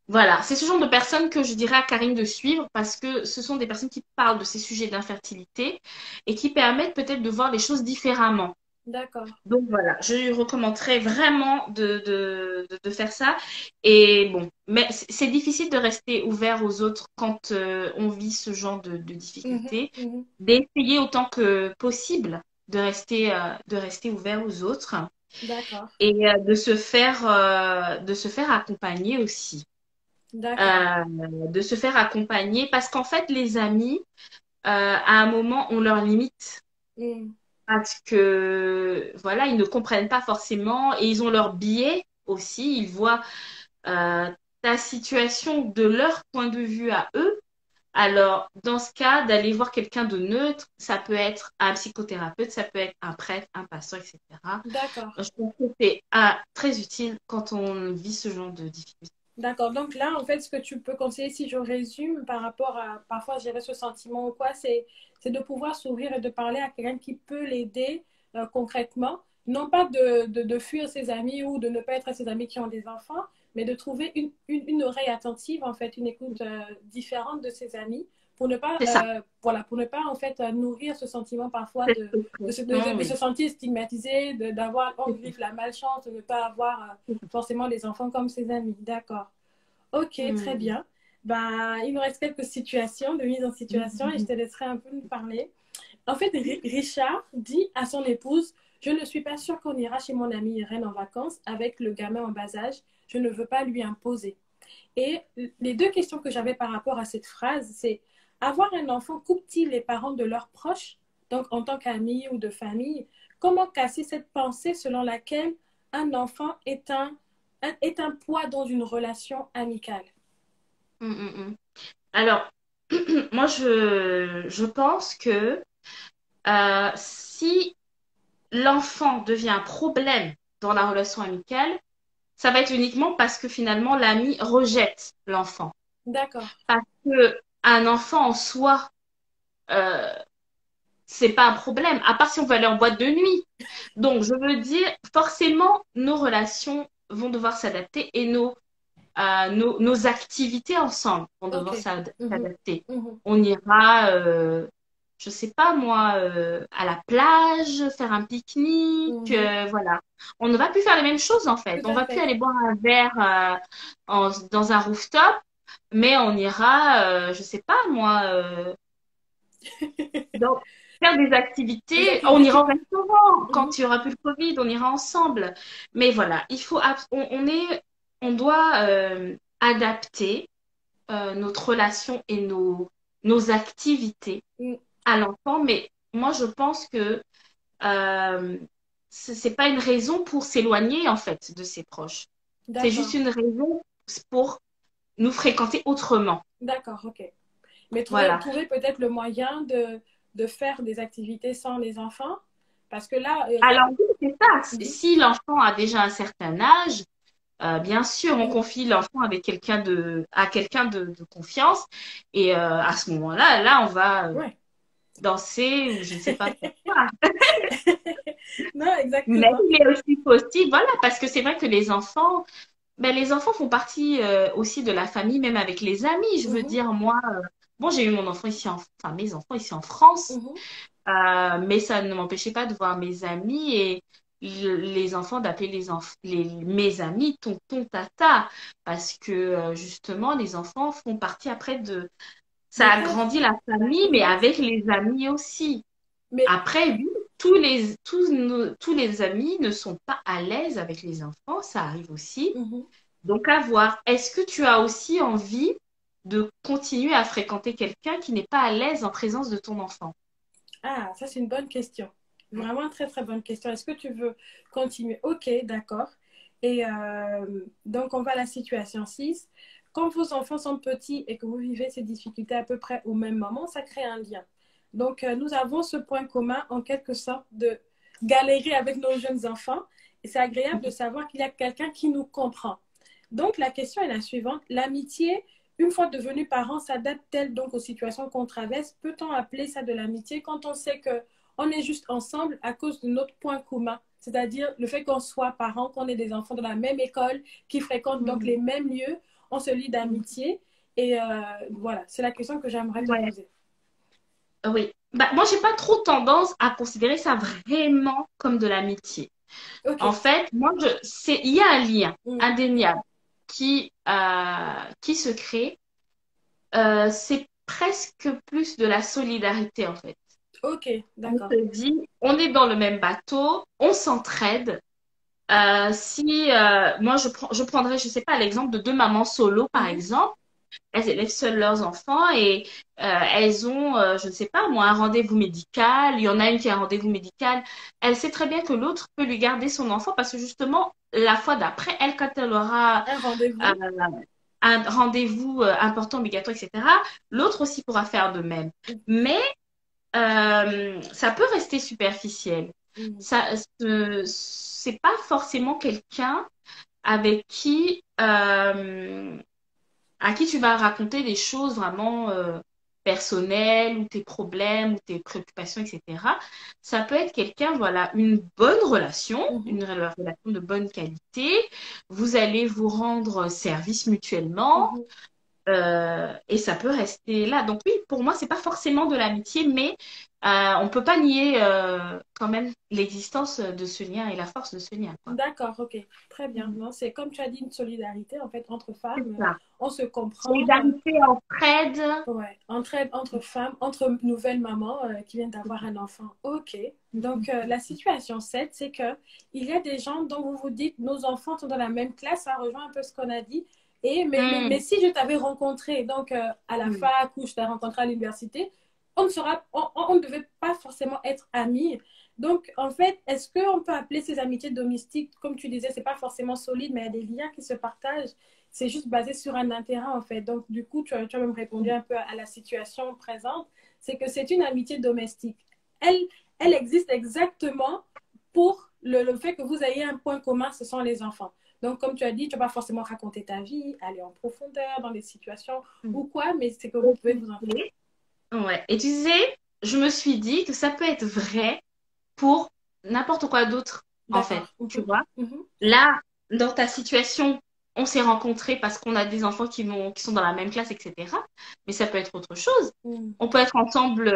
Voilà, c'est ce genre de personnes que je dirais à Karine de suivre parce que ce sont des personnes qui parlent de ces sujets d'infertilité et qui permettent peut-être de voir les choses différemment. D'accord. Donc voilà, je lui recommanderais vraiment de faire ça. Et bon, mais c'est difficile de rester ouvert aux autres quand on vit ce genre de Mhm, difficultés. mhm. D'essayer autant que possible de rester ouvert aux autres D'accord. et de se faire accompagner aussi. D'accord. De se faire accompagner parce qu'en fait, les amis, à un moment, ont leurs limites Mm. parce que voilà, ils ne comprennent pas forcément et ils ont leur biais aussi. Ils voient euh, ta situation de leur point de vue à eux. Alors, dans ce cas, d'aller voir quelqu'un de neutre, ça peut être un psychothérapeute, ça peut être un prêtre, un pasteur, etc. D'accord. Je trouve que c'est très utile quand on vit ce genre de difficultés. D'accord. Donc là, en fait, ce que tu peux conseiller, si je résume par rapport à parfois gérer ce sentiment ou quoi, c'est de pouvoir s'ouvrir et de parler à quelqu'un qui peut l'aider concrètement. Non pas de fuir ses amis ou de ne pas être à ses amis qui ont des enfants, mais de trouver une oreille attentive, en fait, une écoute différente de ses amis pour ne pas, C'est ça, voilà, pour ne pas, en fait, nourrir ce sentiment parfois cette de pression, se oui. sentir stigmatisé, d'avoir C'est envie de vivre la malchance, de ne pas avoir ça. forcément des enfants comme ses amis. D'accord. Ok, très Hmm. bien. Bah, il nous reste quelques situations de mise en situation et je te laisserai un peu nous parler. En fait, Richard dit à son épouse, je ne suis pas sûre qu'on ira chez mon amie Irène en vacances avec le gamin en bas âge. Je ne veux pas lui imposer. Et les deux questions que j'avais par rapport à cette phrase, c'est avoir un enfant coupe-t-il les parents de leurs proches, donc en tant qu'ami ou de famille? Comment casser cette pensée selon laquelle un enfant est un poids dans une relation amicale? Mm, mm, mm. Alors, moi, je pense que si l'enfant devient un problème dans la relation amicale, ça va être uniquement parce que finalement, l'ami rejette l'enfant. D'accord. Parce que un enfant en soi, euh, c'est pas un problème, à part si on veut aller en boîte de nuit. Donc, je veux dire, forcément, nos relations vont devoir s'adapter et nos activités ensemble vont Ok. devoir Mhm. s'adapter. Mhm. On ira, je sais pas moi, à la plage, faire un pique-nique, Mhm. voilà. On ne va plus faire les mêmes choses en fait. Tout On à va plus fait. aller boire un verre dans un rooftop, mais on ira, je sais pas moi, donc, faire des Des activités. On activités ira qui... au restaurant Mhm. quand il y aura plus le Covid, on ira ensemble. Mais voilà, on doit adapter notre relation et nos activités Mm. à l'enfant. Mais moi, je pense que euh, c'est pas une raison pour s'éloigner en fait de ses proches. C'est juste D'accord. une raison pour nous fréquenter autrement. D'accord, ok. Mais Voilà. trouver peut-être le moyen de faire des activités sans les enfants. Parce que là, Alors oui, c'est ça. mhm. Si l'enfant a déjà un certain âge, bien sûr, on Mm. confie l'enfant avec à quelqu'un de confiance. Et à ce moment-là, là, on va Ouais. danser ou je ne sais pas faire quoi. Non, Mais exactement. il est aussi possible, voilà, parce que c'est vrai que les enfants font partie aussi de la famille, même avec les amis. Je veux Mhm. dire, moi, bon, j'ai eu mon enfant enfin, mes enfants ici en France. Mhm. Mais ça ne m'empêchait pas de voir mes amis et les enfants d'appeler mes amis tonton, tata, parce que justement, les enfants font partie après de... Ça Mais agrandit la famille, mais avec les amis aussi. mais Après, oui, tous les amis ne sont pas à l'aise avec les enfants, ça arrive aussi. mhm. Donc, à voir, est-ce que tu as aussi envie de continuer à fréquenter quelqu'un qui n'est pas à l'aise en présence de ton enfant? Ah, ça c'est une bonne question. Vraiment très très bonne question. Est-ce que tu veux continuer? Ok, d'accord. Et donc on va à la situation 6. Quand vos enfants sont petits et que vous vivez ces difficultés à peu près au même moment, ça crée un lien. Donc nous avons ce point commun en quelque sorte de galérer avec nos jeunes enfants. Et c'est agréable de savoir qu'il y a quelqu'un qui nous comprend. Donc la question est la suivante. L'amitié une fois devenus parents, s'adapte-t-elle donc aux situations qu'on traverse? Peut-on appeler ça de l'amitié quand on sait que on est juste ensemble à cause de notre point commun, c'est-à-dire le fait qu'on soit parents, qu'on ait des enfants dans la même école, qui fréquentent donc Mhm. les mêmes lieux? on se lie d'amitié. Et voilà, c'est la question que j'aimerais te Ouais, poser. oui. Bah, moi, j'ai pas trop tendance à considérer ça vraiment comme de l'amitié. Ok. En fait, il y a un lien Mm. indéniable qui se crée. C'est presque plus de la solidarité, en fait. Ok, On d'accord. se dit, on est dans le même bateau, on s'entraide. Si moi je prendrais, je sais pas, l'exemple de deux mamans solo, par Mhm. exemple. Elles élèvent seules leurs enfants et elles ont, je ne sais pas, moi, un rendez-vous médical. Il y en a une qui a un rendez-vous médical. Elle sait très bien que l'autre peut lui garder son enfant parce que justement, la fois d'après, elle, quand elle aura Un euh, rendez-vous. un rendez-vous important, obligatoire, etc., l'autre aussi pourra faire de même. Mais ça peut rester superficiel. Mm. Ça, c'est pas forcément quelqu'un avec à qui tu vas raconter des choses vraiment personnelles ou tes problèmes ou tes préoccupations, etc. Ça peut être quelqu'un, voilà, une bonne relation, Mhm. relation de bonne qualité. Vous allez vous rendre service mutuellement. Mhm. Et ça peut rester là. Donc oui, pour moi, c'est pas forcément de l'amitié, mais on peut pas nier quand même l'existence de ce lien et la force de ce lien, quoi. D'accord, ok, très bien. Mhm. Non, c'est comme tu as dit, une solidarité en fait entre C'est femmes. ça. On se comprend. Solidarité, entraide. Ouais, entraide entre femmes, entre nouvelles mamans qui viennent d'avoir un enfant. Ok. Donc, la situation 7, c'est que il y a des gens dont vous vous dites, nos enfants sont dans la même classe, ça rejoint un peu ce qu'on a dit. Et, mais Hmm. si je t'avais rencontré donc, à la Hmm. fac ou je t'ai rencontré à l'université, on ne devait pas forcément être amis. Donc, en fait, est-ce qu'on peut appeler ces amitiés domestiques, comme tu disais, c'est pas forcément solide, mais il y a des liens qui se partagent, c'est juste basé sur un intérêt en fait. Donc, du coup, tu as même répondu un peu à la situation présente, c'est que c'est une amitié domestique. Elle, elle existe exactement pour le fait que vous ayez un point commun, ce sont les enfants. Donc, comme tu as dit, tu ne vas pas forcément raconter ta vie, aller en profondeur dans des situations Hmm. ou quoi, mais c'est que vous Et pouvez vous en faire. ouais. Et tu sais, je me suis dit que ça peut être vrai pour n'importe quoi d'autre, en fait. D'accord. Tu Mhm. vois? Mhm. Là, dans ta situation, on s'est rencontrés parce qu'on a des enfants qui sont dans la même classe, etc. Mais ça peut être autre chose. Mhm. On peut être ensemble,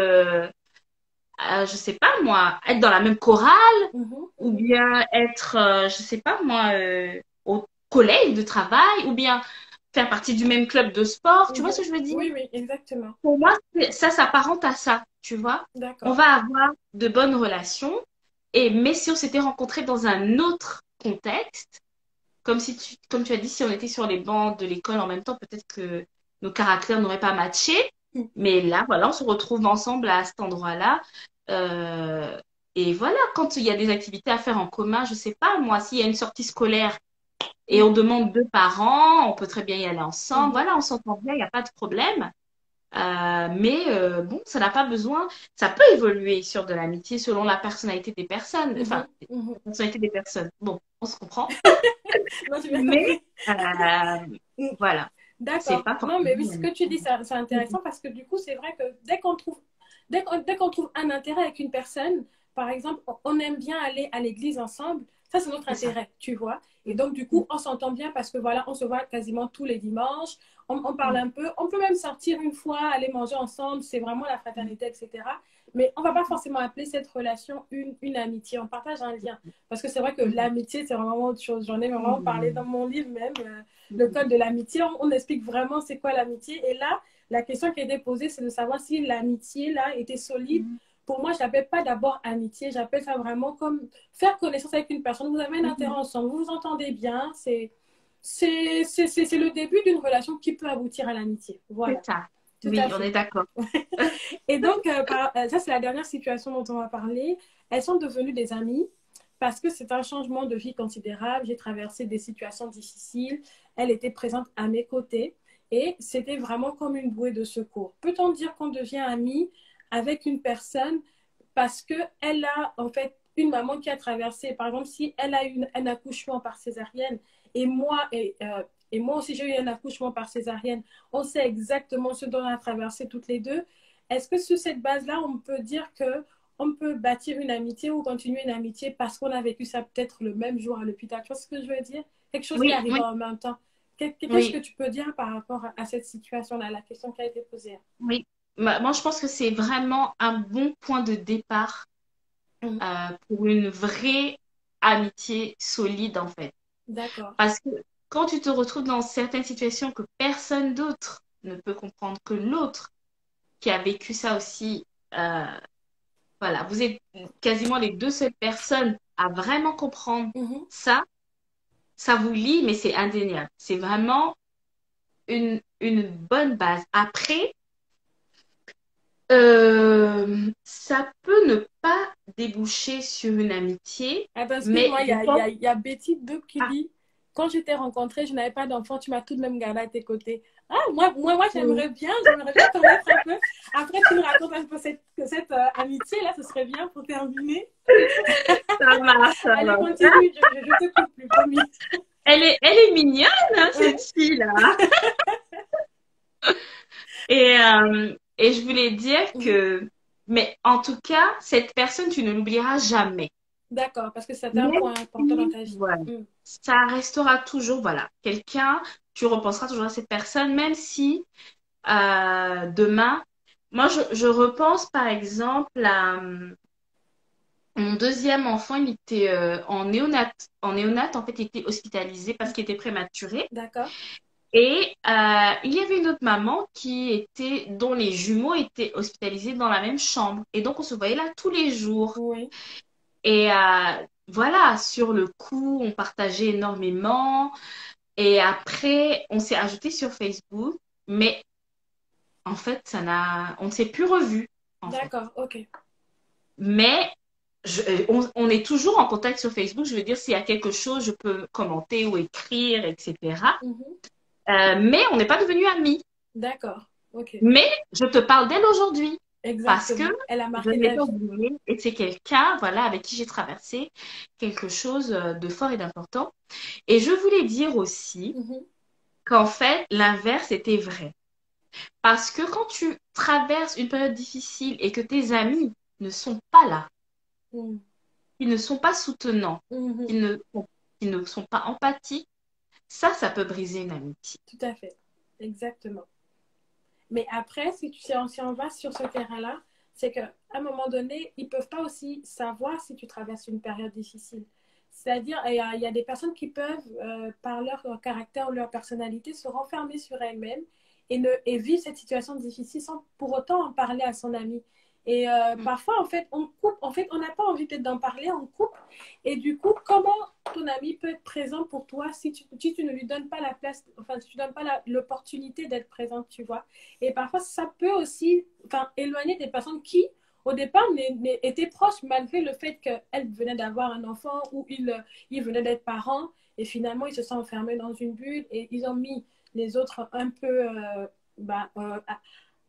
je sais pas moi, être dans la même chorale Mhm. ou Mhm. bien être, je sais pas moi, au collège de travail ou bien faire partie du même club de sport. Tu vois Mhm. ce que je veux dire? Oui, oui, exactement. Pour moi, ça s'apparente à ça, tu vois. On D'accord. va avoir de bonnes relations, mais si on s'était rencontrés dans un autre contexte, comme tu as dit, si on était sur les bancs de l'école en même temps, peut-être que nos caractères n'auraient pas matché. Mhm. Mais là, voilà, on se retrouve ensemble à cet endroit-là. Euh, et voilà, quand il y a des activités à faire en commun, je sais pas, moi, s'il y a une sortie scolaire et on demande deux parents, on peut très bien y aller ensemble. Mhm. Voilà, on s'entend bien, il n'y a pas de problème. Mais bon, ça n'a pas besoin. Ça peut évoluer sur de l'amitié selon la personnalité des personnes. Enfin, Mhm. Mhm. la personnalité des personnes. Bon, on se comprend. Non, j'ai bien Mais compris. voilà, c'est D'accord. pas Non, mais oui, forcément ce que tu l'amitié. dis, c'est intéressant parce que du coup, c'est vrai que dès qu'on trouve un intérêt avec une personne, par exemple, on aime bien aller à l'église ensemble, ça, c'est notre C'est ça. intérêt, tu vois. Et donc, du coup, on s'entend bien parce que voilà, on se voit quasiment tous les dimanches, on parle un peu, on peut même sortir une fois, aller manger ensemble, c'est vraiment la fraternité, etc. Mais on va pas forcément appeler cette relation une amitié, on partage un lien. Parce que c'est vrai que l'amitié, c'est vraiment autre chose. J'en ai vraiment parlé dans mon livre même. Le code de l'amitié, on explique vraiment c'est quoi l'amitié. Et là, la question qui a été posée, c'est de savoir si l'amitié, là, était solide. Pour moi, je l'appelle pas d'abord amitié, j'appelle ça vraiment comme faire connaissance avec une personne. Vous avez un intérêt ensemble, vous vous entendez bien, c'est le début d'une relation qui peut aboutir à l'amitié. C'est Voilà, ça. tout Oui, à on fait. est d'accord. Et donc, ça, c'est la dernière situation dont on va parler. Elles sont devenues des amies parce que c'est un changement de vie considérable. J'ai traversé des situations difficiles. Elle était présente à mes côtés et c'était vraiment comme une bouée de secours. Peut-on dire qu'on devient amie avec une personne parce qu'elle a en fait une maman qui a traversé, par exemple, si elle a eu un accouchement par césarienne et moi aussi j'ai eu un accouchement par césarienne, on sait exactement ce dont on a traversé toutes les deux. Est-ce que sur cette base-là, on peut dire que on peut bâtir une amitié ou continuer une amitié parce qu'on a vécu ça peut-être le même jour à l'hôpital? Tu vois ce que je veux dire? Quelque chose qui Oui, arrive oui, en même temps. Qu'est-ce que Oui, tu peux dire par rapport à cette situation-là, la question qui a été posée? oui. Moi, je pense que c'est vraiment un bon point de départ Mhm. pour une vraie amitié solide, en fait. D'accord. Parce que quand tu te retrouves dans certaines situations que personne d'autre ne peut comprendre que l'autre qui a vécu ça aussi, euh, voilà, vous êtes quasiment les deux seules personnes à vraiment comprendre Mhm. ça. Ça vous lie, mais c'est indéniable. C'est vraiment une bonne base. Après, ça peut ne pas déboucher sur une amitié, Attends, mais excuse-moi, je pense... il y a Betty Duke qui Ah, dit, quand je t'ai rencontré, je n'avais pas d'enfant, tu m'as tout de même gardé à tes côtés. Ah, moi oui, j'aimerais bien connaître un peu. Après, tu nous racontes un peu cette amitié-là, ce serait bien pour terminer. ça marche, ça Allez, marche. continue, je te coupe plus, promis. Elle est mignonne, hein, Ouais. cette fille-là. Et je voulais dire Mhm. que, mais en tout cas, cette personne, tu ne l'oublieras jamais. D'accord, parce que c'était un Même point important dans si, ta vie. voilà, Mhm. ça restera toujours, voilà, quelqu'un, tu repenseras toujours à cette personne, même si demain, moi, je repense par exemple à mon deuxième enfant, il était en néonat. En néonat, en fait, il était hospitalisé parce qu'il était prématuré. D'accord. Et il y avait une autre maman dont les jumeaux étaient hospitalisés dans la même chambre. Et donc, on se voyait là tous les jours. Oui. Et voilà, sur le coup, on partageait énormément. Et après, on s'est ajouté sur Facebook. Mais en fait, on ne s'est plus revus, en fait. D'accord, ok. Mais on est toujours en contact sur Facebook. Je veux dire, s'il y a quelque chose, je peux commenter ou écrire, etc. Mhm. Mais on n'est pas devenus amis. D'accord, ok. Mais je te parle d'elle aujourd'hui parce que Exactement. Elle a je ne marqué l'ai ta pas vie. oubliée et c'est quelqu'un, voilà, avec qui j'ai traversé quelque chose de fort et d'important. Et je voulais dire aussi Mhm. qu'en fait, l'inverse était vrai. Parce que quand tu traverses une période difficile et que tes amis ne sont pas là, Mhm. ils ne sont pas soutenants, Mhm. qu'ils ne, qu'ils ne sont pas empathiques, ça peut briser une amitié. Tout à fait. Exactement. Mais après, si on va sur ce terrain-là, c'est qu'à un moment donné, ils ne peuvent pas aussi savoir si tu traverses une période difficile. C'est-à-dire, il y a des personnes qui peuvent, par leur caractère ou leur personnalité, se renfermer sur elles-mêmes et vivre cette situation difficile sans pour autant en parler à son ami. Et parfois, en fait, on coupe, en fait, on n'a pas envie peut-être d'en parler, on coupe. Et du coup, comment ton ami peut être présent pour toi si tu ne lui donnes pas la place, enfin, si tu ne donnes pas l'opportunité d'être présente, tu vois. Et parfois, ça peut aussi éloigner des personnes qui, au départ, étaient proches malgré le fait qu'elles venaient d'avoir un enfant ou ils venaient d'être parents. Et finalement, ils se sont enfermés dans une bulle et ils ont mis les autres un peu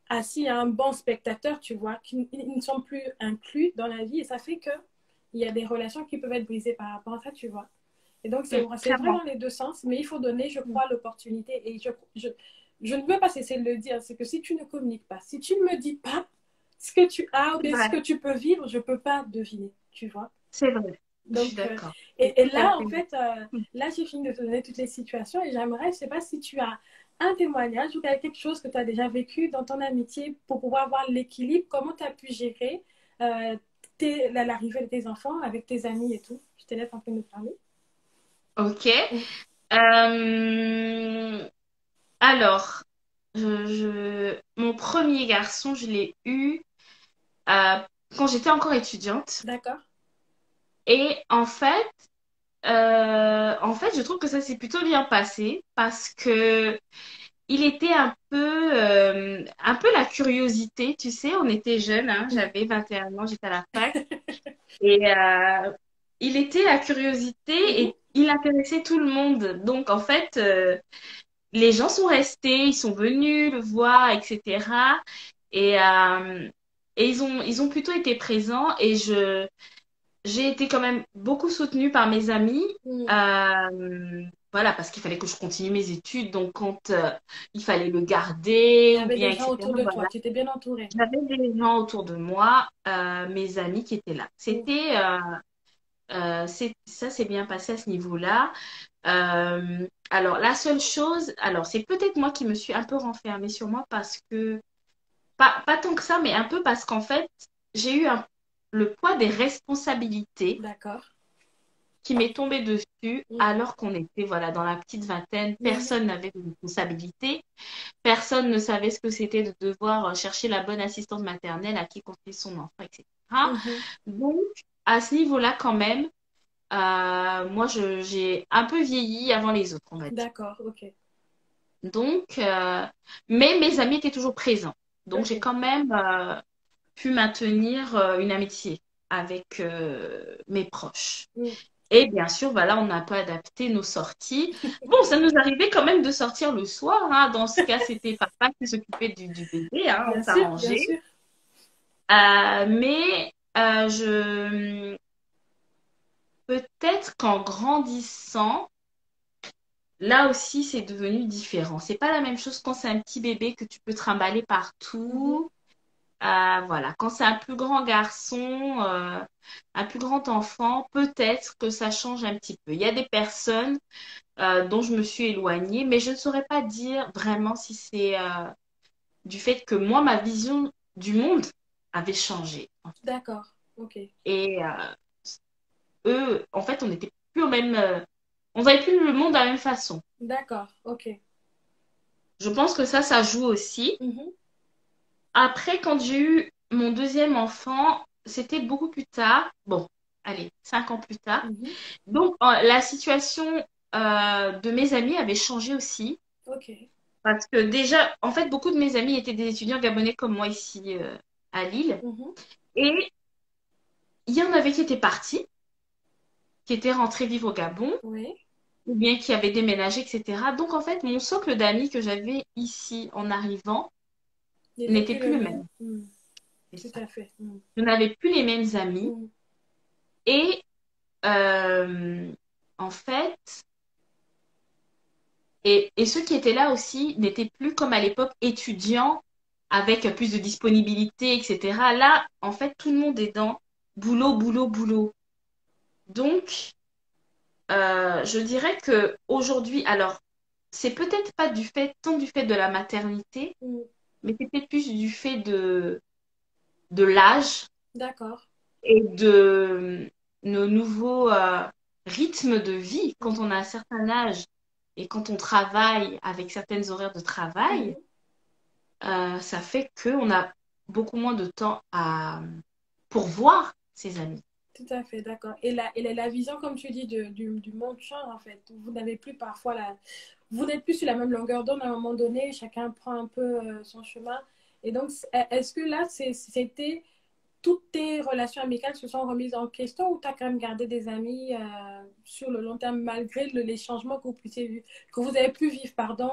assis à un bon spectateur, tu vois, qui ils ne sont plus inclus dans la vie. Et ça fait qu'il y a des relations qui peuvent être brisées par rapport à ça, tu vois. Et donc, c'est vrai Clairement. dans les deux sens, mais il faut donner, je crois, l'opportunité. Et je ne veux pas cesser de le dire, c'est que si tu ne communiques pas, si tu ne me dis pas ce que tu as ou C'est bien ce vrai, que tu peux vivre, je ne peux pas deviner, tu vois. c'est vrai. Je suis Donc, d'accord. C'est et tout à là, en fait. fait, là, j'ai fini de te donner toutes les situations et j'aimerais, je ne sais pas si tu as un témoignage ou quelque chose que tu as déjà vécu dans ton amitié pour pouvoir voir l'équilibre, comment tu as pu gérer euh, l'arrivée de tes enfants avec tes amis et tout. Je te laisse un peu nous parler. Ok. Mm. Euh, alors, mon premier garçon, je l'ai eu euh, quand j'étais encore étudiante. D'accord. Et en fait, je trouve que ça s'est plutôt bien passé parce que il était un peu la curiosité, tu sais, on était jeunes, hein, j'avais 21 ans, j'étais à la fac. Et il était la curiosité Mhm. et il intéressait tout le monde. Donc, en fait, les gens sont restés, ils sont venus le voir, etc. Et, ils ont plutôt été présents et j'ai été quand même beaucoup soutenue par mes amis. Mhm. Voilà, parce qu'il fallait que je continue mes études. Donc, quand il fallait le Il garder y ou avait bien, des gens etc. autour de toi, Voilà. tu étais bien entourée. J'avais des gens autour de moi, mes amis qui étaient là. Mhm. Ça s'est bien passé à ce niveau-là. Alors, la seule chose, alors c'est peut-être moi qui me suis un peu renfermée sur moi parce que, pas tant que ça, mais un peu parce qu'en fait, j'ai eu le poids des responsabilités D'accord. qui m'est tombé dessus Mhm. alors qu'on était voilà, dans la petite vingtaine. Mhm. Personne n'avait de responsabilité. Personne ne savait ce que c'était de devoir chercher la bonne assistante maternelle à qui confier son enfant, etc. Mhm. Donc, à ce niveau-là, quand même, moi, j'ai un peu vieilli avant les autres, on va dire. D'accord, ok. Donc, mais mes amis étaient toujours présents. Donc, j'ai Ok. quand même pu maintenir une amitié avec mes proches. Mm. Et bien sûr, voilà, on n'a pas adapté nos sorties. Bon, ça nous arrivait quand même de sortir le soir, hein. Dans ce cas, c'était papa qui s'occupait du bébé, hein, on Bien sûr, bien s'arrangeait. sûr. Mais peut-être qu'en grandissant, là aussi, c'est devenu différent. C'est pas la même chose quand c'est un petit bébé que tu peux trimballer Mhm. partout. Voilà, quand c'est un plus grand garçon, un plus grand enfant, peut-être que ça change un petit peu. Il y a des personnes dont je me suis éloignée, mais je ne saurais pas dire vraiment si c'est du fait que moi, ma vision du monde avait changé. D'accord, ok. Et eux, en fait, on n'était plus au même, on voyait plus le monde de la même façon. D'accord, ok. Je pense que ça joue aussi. Mhm. Après, quand j'ai eu mon deuxième enfant, c'était beaucoup plus tard. Bon, allez, 5 ans plus tard. Mhm. Donc, la situation de mes amis avait changé aussi. Ok. Parce que déjà, en fait, beaucoup de mes amis étaient des étudiants gabonais comme moi ici à Lille. Mhm. Et il y en avait qui étaient partis, qui étaient rentrés vivre au Gabon, Oui. ou bien qui avaient déménagé, etc. Donc, en fait, mon socle d'amis que j'avais ici en arrivant Il n'était n'était plus plus le le même. même. Mm. C'est Tout ça. à fait. Mm. Je n'avais plus les mêmes amis. Mm. Et en fait, et ceux qui étaient là aussi n'étaient plus comme à l'époque étudiants avec plus de disponibilité, etc. Là, en fait, tout le monde est dans boulot, boulot, boulot. Donc, je dirais que aujourd'hui, alors, c'est peut-être pas du fait, tant du fait de la maternité, Mm. mais c'est peut-être plus du fait de l'âge D'accord. et de nos nouveaux rythmes de vie. Quand on a un certain âge et quand on travaille avec certaines horaires de travail, Mhm. ça fait qu'on a beaucoup moins de temps pour voir ses amis. Tout à fait, d'accord. Et la vision, comme tu dis, du monde change en fait. Vous n'avez plus parfois la... Vous n'êtes plus sur la même longueur d'onde à un moment donné, chacun prend un peu son chemin. Et donc, est-ce que là, c'était toutes tes relations amicales se sont remises en question ou tu as quand même gardé des amis sur le long terme malgré les changements que vous avez pu vivre pardon,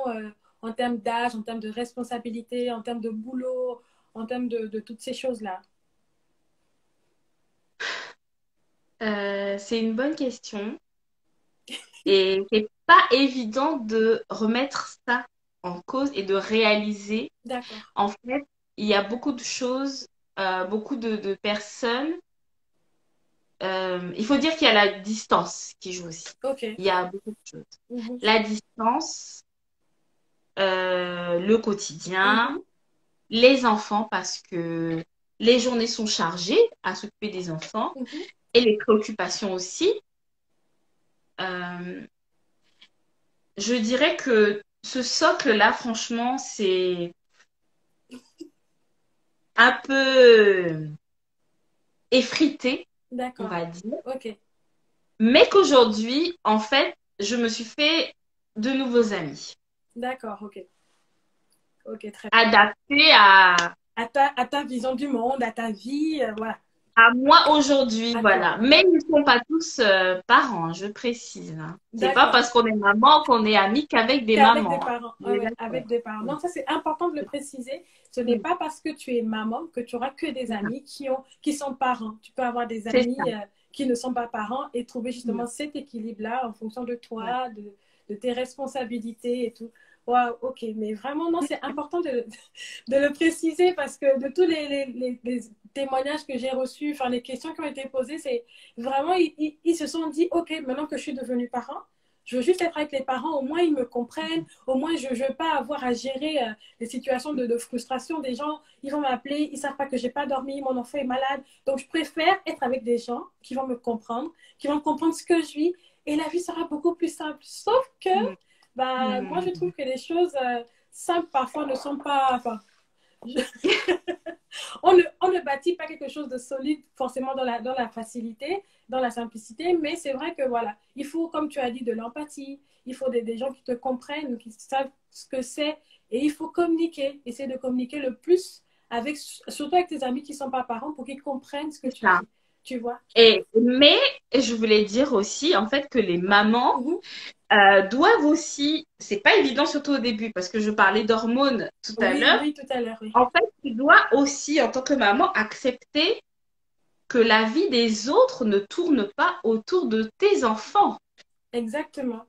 en termes d'âge, en termes de responsabilité, en termes de boulot, en termes de toutes ces choses-là? C'est une bonne question et c'est pas évident de remettre ça en cause et de réaliser. D'accord. En fait, il y a beaucoup de choses, beaucoup de personnes. Il faut dire qu'il y a la distance qui joue aussi. Ok. Il y a beaucoup de choses. Mhm. La distance, le quotidien, Mhm. les enfants parce que les journées sont chargées à s'occuper des enfants Mhm. et les préoccupations aussi. Euh, je dirais que ce socle-là, franchement, c'est un peu effrité, on D'accord. va dire. Ok. Mais qu'aujourd'hui, en fait, je me suis fait de nouveaux amis, D'accord. Ok. Ok, très bien. adaptés À ta vision du monde, à ta vie, voilà. à moi aujourd'hui, À toi. voilà. Mais ils ne sont pas tous parents, hein, je précise, hein. C'est pas D'accord. parce qu'on est maman qu'on est ami qu'avec des Qu'avec des mamans, hein. parents. On Ouais, est ouais, avec d'accord. des parents. Non, ça c'est important de le préciser. Ce n'est Mm. pas parce que tu es maman que tu auras que des amis qui sont parents. Tu peux avoir des C'est ça. amis qui ne sont pas parents et trouver Mm. justement cet équilibre-là en fonction de Ouais. toi, de tes responsabilités et tout. Waouh, ok. Mais vraiment, non, c'est important de le préciser parce que de tous les témoignages que j'ai reçus, enfin les questions qui ont été posées, c'est vraiment, ils se sont dit, ok, maintenant que je suis devenue parent, Je veux juste être avec les parents, au moins ils me comprennent, au moins je ne veux pas avoir à gérer les situations de frustration des gens. Ils vont m'appeler, ils ne savent pas que je n'ai pas dormi, mon enfant est malade. Donc je préfère être avec des gens qui vont me comprendre, qui vont comprendre ce que je vis et la vie sera beaucoup plus simple. Sauf que Mm. bah, moi je trouve que les choses simples parfois ne sont pas... Enfin, je... on ne bâtit pas quelque chose de solide forcément dans la facilité, dans la simplicité, mais c'est vrai que voilà, il faut, comme tu as dit, de l'empathie, il faut des gens qui te comprennent, qui savent ce que c'est, et il faut communiquer, essayer de communiquer le plus, avec, surtout avec tes amis qui ne sont pas parents, pour qu'ils comprennent ce que C'est tu ça. vis, tu vois. Mais je voulais dire aussi, en fait, que les mamans Mhm. doivent aussi, c'est pas évident, surtout au début, parce que je parlais d'hormones tout à Oui, l'heure. oui, tout à l'heure, oui. En fait, tu dois aussi, en tant que maman, accepter que la vie des autres ne tourne pas autour de tes enfants. Exactement.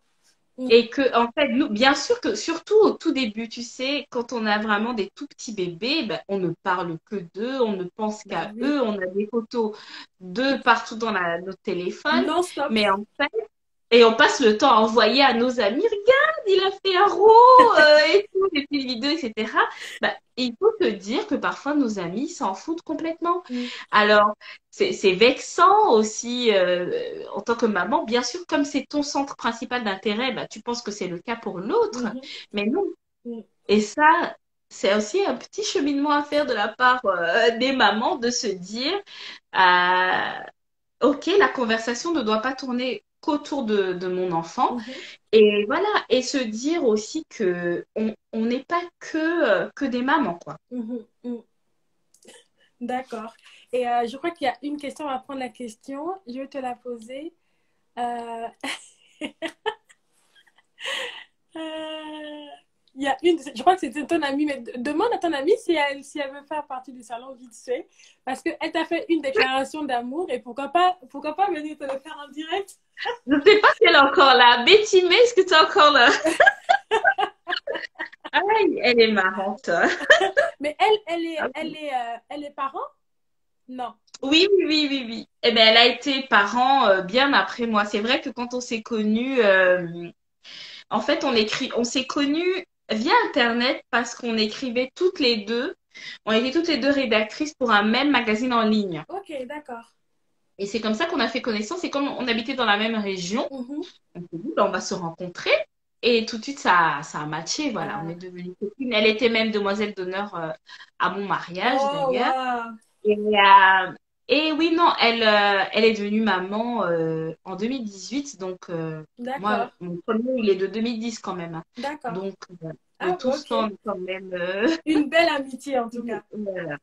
Mm. Et que, en fait, nous, bien sûr que, surtout au tout début, tu sais, quand on a vraiment des tout petits bébés, ben, on ne parle que d'eux, on ne pense Bah qu'à oui. eux, on a des photos d'eux partout dans notre téléphone. Non-stop. Mais en fait, et on passe le temps à envoyer à nos amis, regarde, il a fait un row et tout, des petites vidéos, etc. Bah, il faut te dire que parfois nos amis s'en foutent complètement. Mm. Alors, c'est vexant aussi en tant que maman. Bien sûr, comme c'est ton centre principal d'intérêt, bah, tu penses que c'est le cas pour l'autre, Mhm. mais non. Mm. Et ça, c'est aussi un petit cheminement à faire de la part des mamans de se dire, euh, ok, la conversation ne doit pas tourner qu'autour de mon enfant. Mhm. Et voilà, et se dire aussi que on n'est pas que des mamans, quoi. Mhm. Mm. D'accord. Et je crois qu'il y a une question, on va prendre la question. Je vais te la poser. Euh, euh, il y a une, je crois que c'était ton amie, mais demande à ton amie si elle veut faire partie du salon vite fait, parce qu'elle t'a fait une déclaration d'amour et pourquoi pas venir te le faire en direct. Je ne sais pas si elle est encore là. Betty May, est-ce que tu es encore là? Aïe, elle est marrante. Mais elle est parent? Non. Oui, oui, oui, oui, oui. Eh ben, elle a été parent bien après moi. C'est vrai que quand on s'est connus, en fait, on s'est connus via Internet parce qu'on écrivait toutes les deux. On était toutes les deux rédactrices pour un même magazine en ligne. Ok, d'accord. Et c'est comme ça qu'on a fait connaissance. Et comme on habitait dans la même région, Mhm. on s'est dit, ben, on va se rencontrer. Et tout de suite, ça a matché. Voilà, on est Ah. devenues copines. Elle était même demoiselle d'honneur à mon mariage, Oh, d'ailleurs. waouh. Et, et oui, non, elle est devenue maman en 2018. Donc, moi, D'accord. mon premier, il est de 2010 quand même, hein. D'accord. Donc, de Ah, tout ce ok. temps, on est quand même. Une belle amitié en tout cas. Voilà.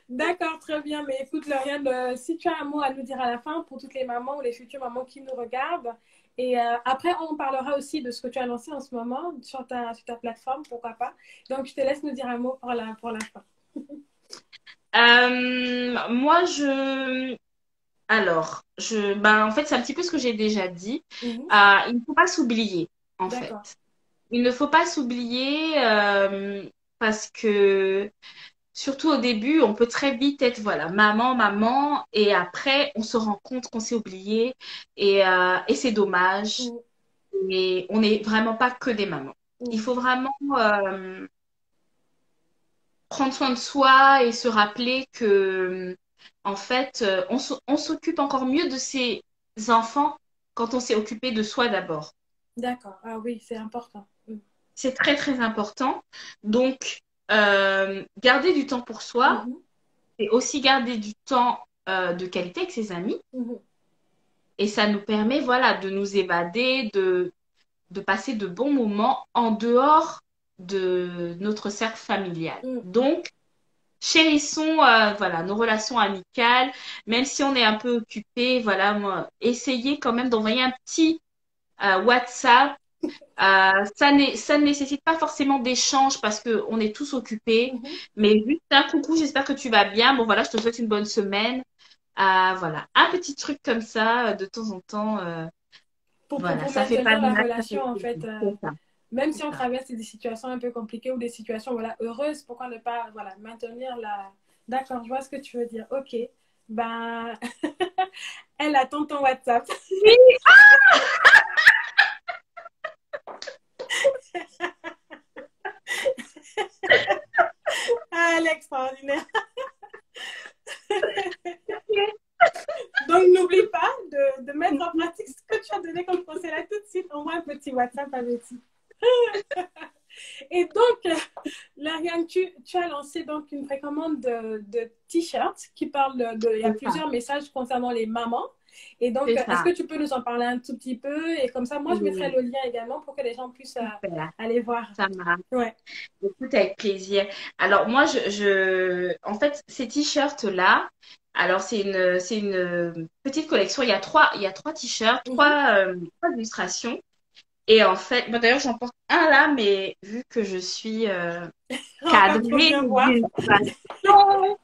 D'accord, très bien. Mais écoute, Lauriane, si tu as un mot à nous dire à la fin pour toutes les mamans ou les futures mamans qui nous regardent. Et après, on parlera aussi de ce que tu as lancé en ce moment sur ta plateforme, pourquoi pas. Donc, je te laisse nous dire un mot pour la fin. Moi, alors, ben, en fait, c'est un petit peu ce que j'ai déjà dit. Mhm. Il ne faut pas s'oublier, en fait. D'accord. Il ne faut pas s'oublier parce que, surtout au début, on peut très vite être, voilà, maman, maman, et après, on se rend compte qu'on s'est oublié, et c'est dommage. Mhm. Et on n'est vraiment pas que des mamans. Il Mhm. faut vraiment prendre soin de soi et se rappeler que, en fait, on s'occupe encore mieux de ses enfants quand on s'est occupé de soi d'abord. D'accord. Ah oui, c'est important. Mhm. C'est très, très important. Donc, garder du temps pour soi Mhm. et aussi garder du temps de qualité avec ses amis. Mhm. Et ça nous permet, voilà, de nous évader, de passer de bons moments en dehors de notre cercle familial. Mhm. Donc, chérissons voilà, nos relations amicales, même si on est un peu occupé, voilà, essayez quand même d'envoyer un petit WhatsApp. Ça ne nécessite pas forcément d'échange parce qu'on est tous occupés, Mhm. mais juste un coucou, j'espère que tu vas bien. Bon, voilà, je te souhaite une bonne semaine. Voilà, un petit truc comme ça, de temps en temps, voilà, Pour ça fait pas maintenir de la mal, ça fait relation, en fait. plaisir. C'est ça, Même c'est si on ça. traverse des situations un peu compliquées ou des situations voilà, heureuses, pourquoi ne pas voilà, maintenir la... D'accord, je vois ce que tu veux dire. Ok. Ben, elle attend ton WhatsApp. Oui, Ah, elle est extraordinaire. Donc, n'oublie pas de mettre en pratique ce que tu as donné comme conseil là tout de suite. Envoie un petit WhatsApp à Betty. Et donc, Lauriane, tu as lancé donc une précommande de t-shirts qui parle il y a C'est ça. plusieurs messages concernant les mamans. Et donc, C'est est-ce ça. que tu peux nous en parler un tout petit peu? Et comme ça, moi, je mettrai Oui, le lien également pour que les gens puissent super. aller voir. Ça marche. Ouais. Écoute, avec plaisir. Alors, moi, en fait, ces t-shirts-là, alors, c'est une petite collection. Il y a trois t-shirts, Mhm. trois illustrations. Et en fait, moi, d'ailleurs, j'en porte un là, mais vu que je suis On va pas trop cadrée bien voir. d'une façon.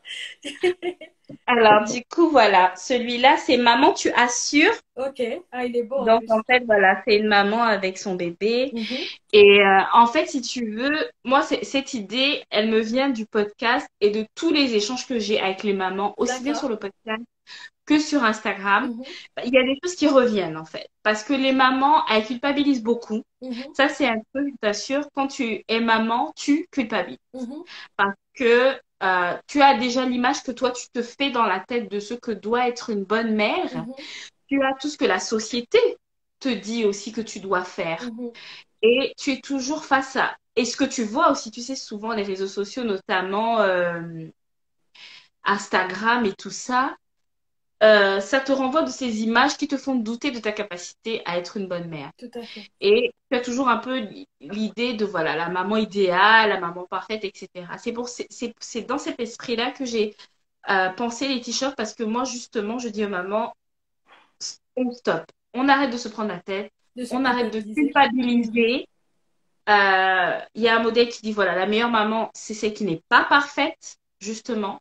Alors, du coup, voilà. Celui-là, c'est Maman, tu assures. Ok. Ah, il est beau en Donc, plus. en fait, voilà, c'est une maman avec son bébé. Mhm. Et en fait, si tu veux, moi, cette idée, elle me vient du podcast et de tous les échanges que j'ai avec les mamans, aussi bien sur D'accord. le podcast que sur Instagram. Mhm. Bah, il y a des choses qui reviennent, en fait. Parce que les mamans, elles culpabilisent beaucoup. Mhm. Ça, c'est un truc, je t'assure, quand tu es maman, tu culpabilises. Mhm. Parce que tu as déjà l'image que toi, tu te fais dans la tête de ce que doit être une bonne mère. Mhm. Tu as tout ce que la société te dit aussi que tu dois faire. Mhm. Et tu es toujours face à... Et ce que tu vois aussi, tu sais, souvent les réseaux sociaux, notamment Instagram et tout ça, ça te renvoie de ces images qui te font douter de ta capacité à être une bonne mère. Tout à fait. Et tu as toujours un peu l'idée de, voilà, la maman idéale, la maman parfaite, etc. C'est dans cet esprit-là que j'ai pensé les t-shirts parce que moi, justement, je dis aux mamans, on stop. On arrête de se prendre la tête. De se On arrête de culpabiliser. Mhm. culpabiliser. Il y a un modèle qui dit, voilà, la meilleure maman, c'est celle qui n'est pas parfaite, justement.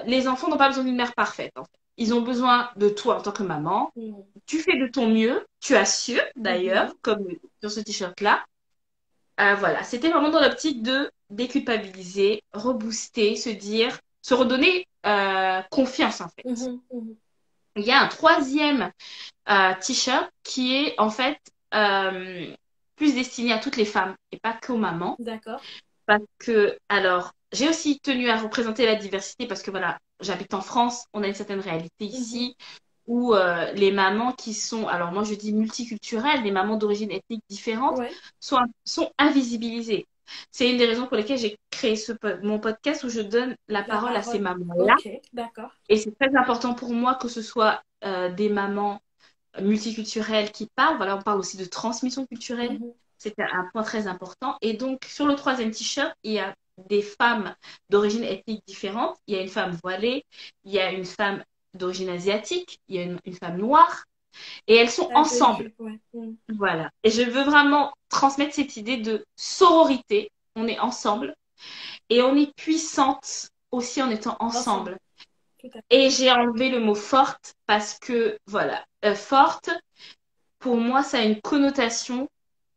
Les enfants n'ont pas besoin d'une mère parfaite, en fait. Ils ont besoin de toi en tant que maman. Mhm. Tu fais de ton mieux, tu assures, d'ailleurs, Mhm. comme sur ce t-shirt-là. Voilà, c'était vraiment dans l'optique de déculpabiliser, rebooster, se dire, se redonner confiance, en fait. Mhm. Mhm. Il y a un troisième t-shirt qui est en fait euh, plus destiné à toutes les femmes et pas qu'aux mamans. D'accord. Parce que, alors, j'ai aussi tenu à représenter la diversité parce que voilà, j'habite en France, on a une certaine réalité Mhm. ici où les mamans qui sont, alors moi je dis multiculturelles, les mamans d'origine ethnique différente, Ouais. sont invisibilisées. C'est une des raisons pour lesquelles j'ai créé mon podcast où je donne la La parole à ces parole. mamans-là. Ok. D'accord. Et c'est très important pour moi que ce soit des mamans multiculturelle qui parle. Voilà, on parle aussi de transmission culturelle. Mhm. C'est un point très important. Et donc, sur le troisième t-shirt, il y a des femmes d'origine ethnique différente. Il y a une femme voilée, il y a une femme d'origine asiatique, il y a une femme noire. Et elles sont Un ensemble. véhicule. Ouais. Mhm. Voilà. Et je veux vraiment transmettre cette idée de sororité. On est ensemble. Et on est puissante aussi en étant Ensemble. ensemble. Tout à fait. Et j'ai enlevé le mot forte parce que, voilà, forte, pour moi, ça a une connotation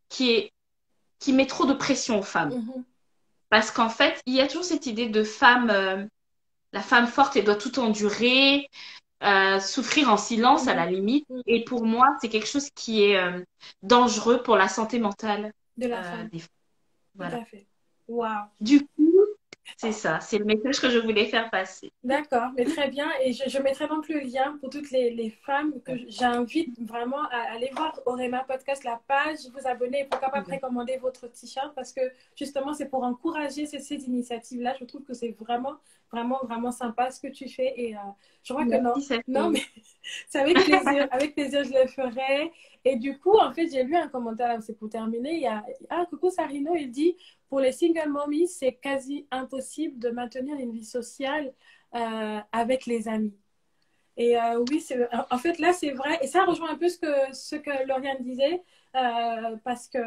qui est, qui met trop de pression aux femmes. Mhm. Parce qu'en fait, il y a toujours cette idée de femme, la femme forte, elle doit tout endurer, souffrir en silence à la Mhm. limite. Mhm. Et pour moi, c'est quelque chose qui est dangereux pour la santé mentale De la femme. des femmes. Tout Voilà. à fait. Waouh. Du coup, c'est ça, c'est le message que je voulais faire passer. D'accord, mais très bien. Et je mettrai donc le lien pour toutes les femmes que j'invite vraiment à aller voir Orema Podcast, la page, vous abonner et pourquoi pas précommander votre t-shirt parce que justement, c'est pour encourager ces initiatives-là. Je trouve que c'est vraiment, vraiment, vraiment sympa ce que tu fais. Et je crois que non, Merci, non, mais Sophie. c'est avec plaisir. Avec plaisir, je le ferai. Et du coup, en fait, j'ai lu un commentaire, là, c'est pour terminer. Il y a, ah, coucou Sarino, il dit, pour les single mommies, c'est quasi impossible de maintenir une vie sociale avec les amis. Et oui, en fait, là, c'est vrai. Et ça rejoint un peu ce que Lauriane disait, parce que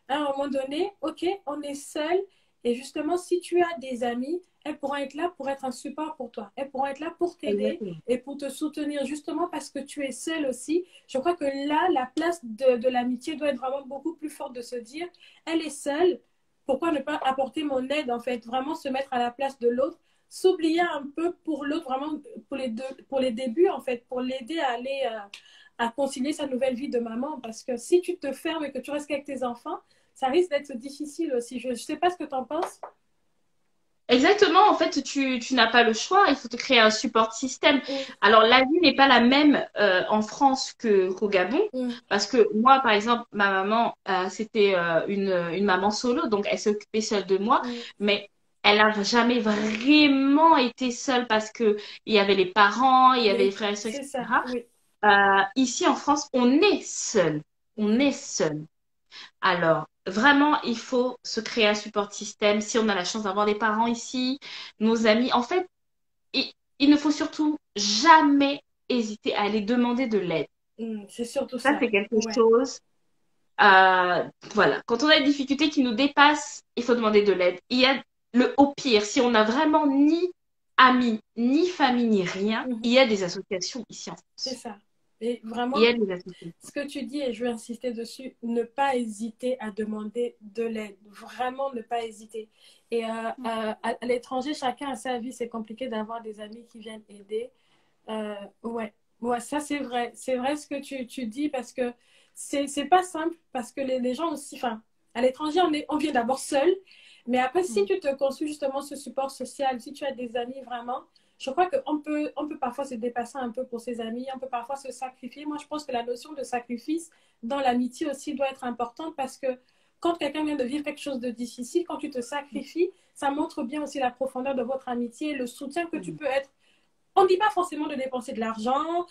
à un moment donné, OK, on est seul. Et justement, si tu as des amis, elles pourront être là pour être un support pour toi. Elles pourront être là pour t'aider Exactement. et pour te soutenir, justement parce que tu es seul aussi. Je crois que là, la place de l'amitié doit être vraiment beaucoup plus forte de se dire, elle est seule. Pourquoi ne pas apporter mon aide, en fait? Vraiment se mettre à la place de l'autre, s'oublier un peu pour l'autre, vraiment pour les débuts, en fait, pour l'aider à aller à concilier sa nouvelle vie de maman. Parce que si tu te fermes et que tu restes avec tes enfants, ça risque d'être difficile aussi. Je ne sais pas ce que tu en penses. Exactement, en fait, tu n'as pas le choix, il faut te créer un support système. Mm, Alors, la vie n'est pas la même en France qu'au Gabon, mm, parce que moi, par exemple, ma maman, c'était une maman solo, donc elle s'est occupée seule de moi, mm. mais elle n'a jamais vraiment été seule parce que il y avait les parents, il y avait les frères et sœurs, C'est ça, etc. oui. Ici en France, on est seul, on Mm, est seul. Alors, vraiment, il faut se créer un support système. Si on a la chance d'avoir des parents ici, nos amis, en fait, il, il ne faut surtout jamais hésiter à aller demander de l'aide. c'est surtout Ça, ça. c'est quelque Ouais. chose. Voilà, quand on a des difficultés qui nous dépassent, il faut demander de l'aide. Il y a le au pire, si on n'a vraiment ni amis, ni famille, ni rien, il Mhm. y a des associations ici en C'est France. ça. Et Il y vraiment, a des associations. ce que tu dis, et je veux insister dessus, ne pas hésiter à demander de l'aide. Vraiment ne pas hésiter. Et à l'étranger, chacun a sa vie. C'est compliqué d'avoir des amis qui viennent aider. Ouais, ouais, ça c'est vrai. C'est vrai ce que tu dis parce que c'est pas simple parce que les gens aussi, enfin, à l'étranger, on vient d'abord seul, mais après, si Mm. tu te construis justement ce support social, si tu as des amis vraiment, je crois on peut parfois se dépasser un peu pour ses amis, on peut parfois se sacrifier. Moi, je pense que la notion de sacrifice dans l'amitié aussi doit être importante parce que quand quelqu'un vient de vivre quelque chose de difficile, quand tu te sacrifies, ça montre bien aussi la profondeur de votre amitié, le soutien que tu Mm. peux être. On ne dit pas forcément de dépenser de l'argent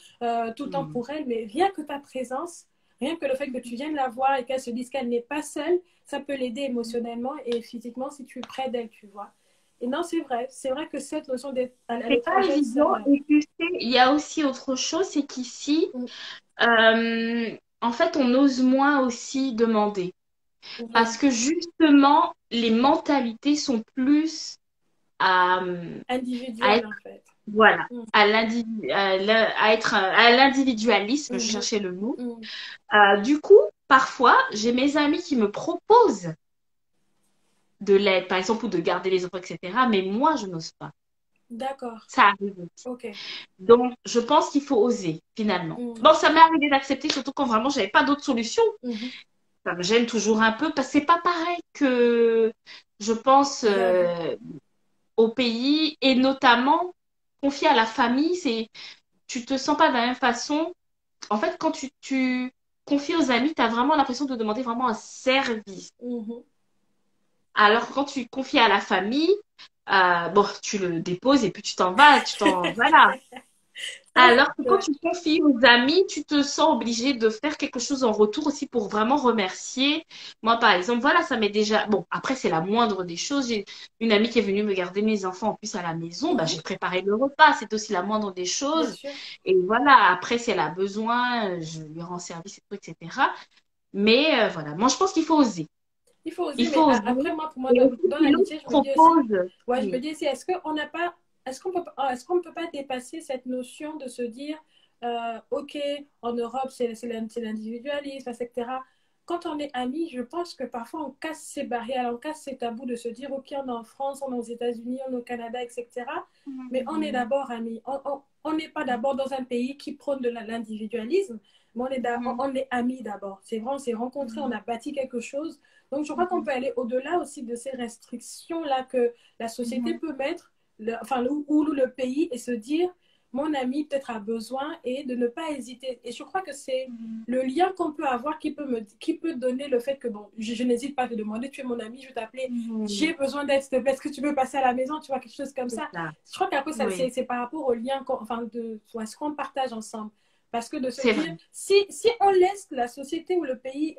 tout le temps Mm. pour elle, mais rien que ta présence, rien que le fait que tu viennes la voir et qu'elle se dise qu'elle n'est pas seule, ça peut l'aider émotionnellement et physiquement si tu es près d'elle, tu vois. Et non, c'est vrai que cette notion d'être à C'est pas l'étranger être évident. seule. Et tu sais, il y a aussi autre chose, c'est qu'ici, Mm, euh, en fait, on ose moins aussi demander. Parce oui, que justement, les mentalités sont plus à, à individuelle être, en fait. voilà, Mm, à être à l'individualisme, je mhm, cherchais le mot. mm. Du coup, parfois, j'ai mes amis qui me proposent de l'aide, par exemple, ou de garder les enfants, etc. Mais moi, je n'ose pas. D'accord, Ça arrive aussi. ok. Donc, je pense qu'il faut oser, finalement. Mm, Bon, ça m'est arrivé d'accepter, surtout quand vraiment j'avais pas d'autre solution. mhm. Ça me gêne toujours un peu parce que c'est pas pareil que je pense J'avoue. au pays et notamment confier à la famille, c'est tu te sens pas de la même façon. En fait, quand tu confies aux amis, tu as vraiment l'impression de demander vraiment un service. Mhm. Alors que quand tu confies à la famille, bon, tu le déposes et puis tu t'en vas, voilà. Ça, Alors que quand ouais. tu confies aux amis, tu te sens obligé de faire quelque chose en retour aussi pour vraiment remercier. Moi, par exemple, voilà, ça m'est déjà... Bon, après, c'est la moindre des choses. J'ai une amie qui est venue me garder mes enfants en plus à la maison. Bah, Mhm. j'ai préparé le repas. C'est aussi la moindre des Bien choses. sûr. Et voilà, après, si elle a besoin, je lui rends service et tout, etc. Mais voilà, moi, je pense qu'il faut oser. Il faut Il oser, mais faut oser. après, moi, pour moi, Et aussi, dans si l'autre l'amitié, je me dis aussi, propose... ouais, je me Oui. dis aussi, est-ce qu'on peut pas dépasser cette notion de se dire, OK, en Europe, c'est l'individualisme, etc. Quand on est amis, je pense que parfois on casse ces barrières, on casse ces tabous de se dire, OK, on est en France, on est aux États-Unis, on est au Canada, etc. Mais on est d'abord amis. On n'est pas d'abord dans un pays qui prône de l'individualisme, mais on est amis d'abord. C'est vrai, on s'est rencontrés, on a bâti quelque chose. Donc, je crois qu'on peut aller au-delà aussi de ces restrictions-là que la société peut mettre, ou le pays, et se dire, mon ami peut-être a besoin, et de ne pas hésiter. Et je crois que c'est le lien qu'on peut avoir qui peut donner le fait que, bon, je n'hésite pas à te demander, tu es mon ami, je vais t'appeler, j'ai besoin d'aide, s'il te plaît, est-ce que tu peux passer à la maison, tu vois, quelque chose comme C'est ça. ça. Je crois qu'après, Oui, c'est par rapport au lien, ce qu'on partage ensemble. Parce que de se c'est vrai. dire, si on laisse la société ou le pays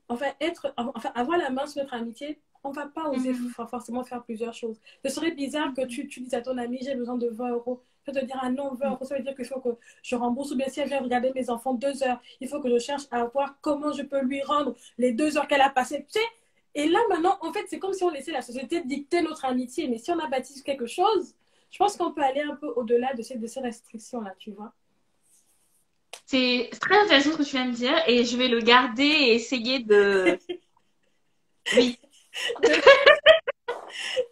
avoir la main sur notre amitié, on ne va pas oser Mhm. forcément faire plusieurs choses. Ce serait bizarre que tu dises à ton ami, j'ai besoin de 20 euros. Tu vas te dire, ah non, 20 euros, ça veut dire qu'il faut que je rembourse. Ou bien si elle vient regarder mes enfants 2 heures, il faut que je cherche à voir comment je peux lui rendre les 2 heures qu'elle a passées. Tu sais. Et là, maintenant, en fait, c'est comme si on laissait la société dicter notre amitié. Mais si on a bâti quelque chose, je pense qu'on peut aller un peu au-delà de ces restrictions-là, tu vois. C'est très intéressant ce que tu viens de dire et je vais le garder et essayer de... Oui,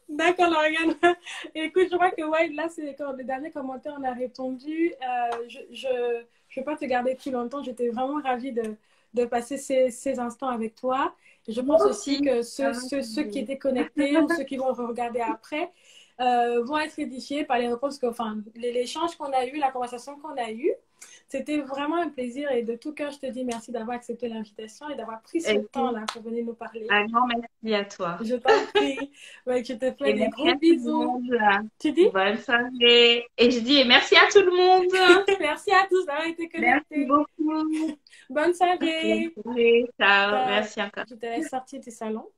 D'accord, Lauriane. Écoute, je crois que ouais, là, c'est quand les derniers commentaires, on a répondu. Je ne vais pas te garder plus longtemps. J'étais vraiment ravie de passer ces instants avec toi. Je Moi pense aussi aussi. que Ça va, ceux qui étaient connectés ou ceux qui vont regarder après vont être édifiés par les réponses que, enfin, l'échange qu'on a eu, la conversation qu'on a eue. C'était vraiment un plaisir et de tout cœur, je te dis merci d'avoir accepté l'invitation et d'avoir pris ce ok. temps-là pour venir nous parler. Un grand merci à toi. Je t'en prie. Ouais, je te fais Et des merci gros à tout le bisous. monde. Tu dis? Bonne soirée. Et je dis merci à tout le monde. Merci à tous d'avoir été Merci connectés. beaucoup. Bonne Bonne soirée. soirée. Ciao. Ciao. Merci encore. Je te laisse sortir du salon.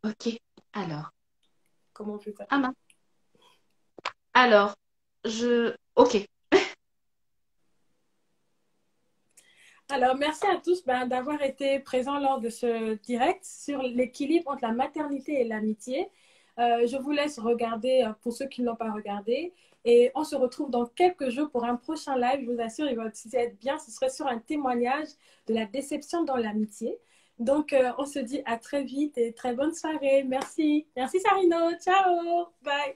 Ok. Alors. Comment on fait ça? Ah mince. Alors. Ok. Alors, merci à tous d'avoir été présents lors de ce direct sur l'équilibre entre la maternité et l'amitié. Je vous laisse regarder pour ceux qui ne l'ont pas regardé. Et on se retrouve dans quelques jours pour un prochain live. Je vous assure, il va être bien. Ce serait sur un témoignage de la déception dans l'amitié. Donc, on se dit à très vite et très bonne soirée. Merci. Merci Sarino. Ciao. Bye.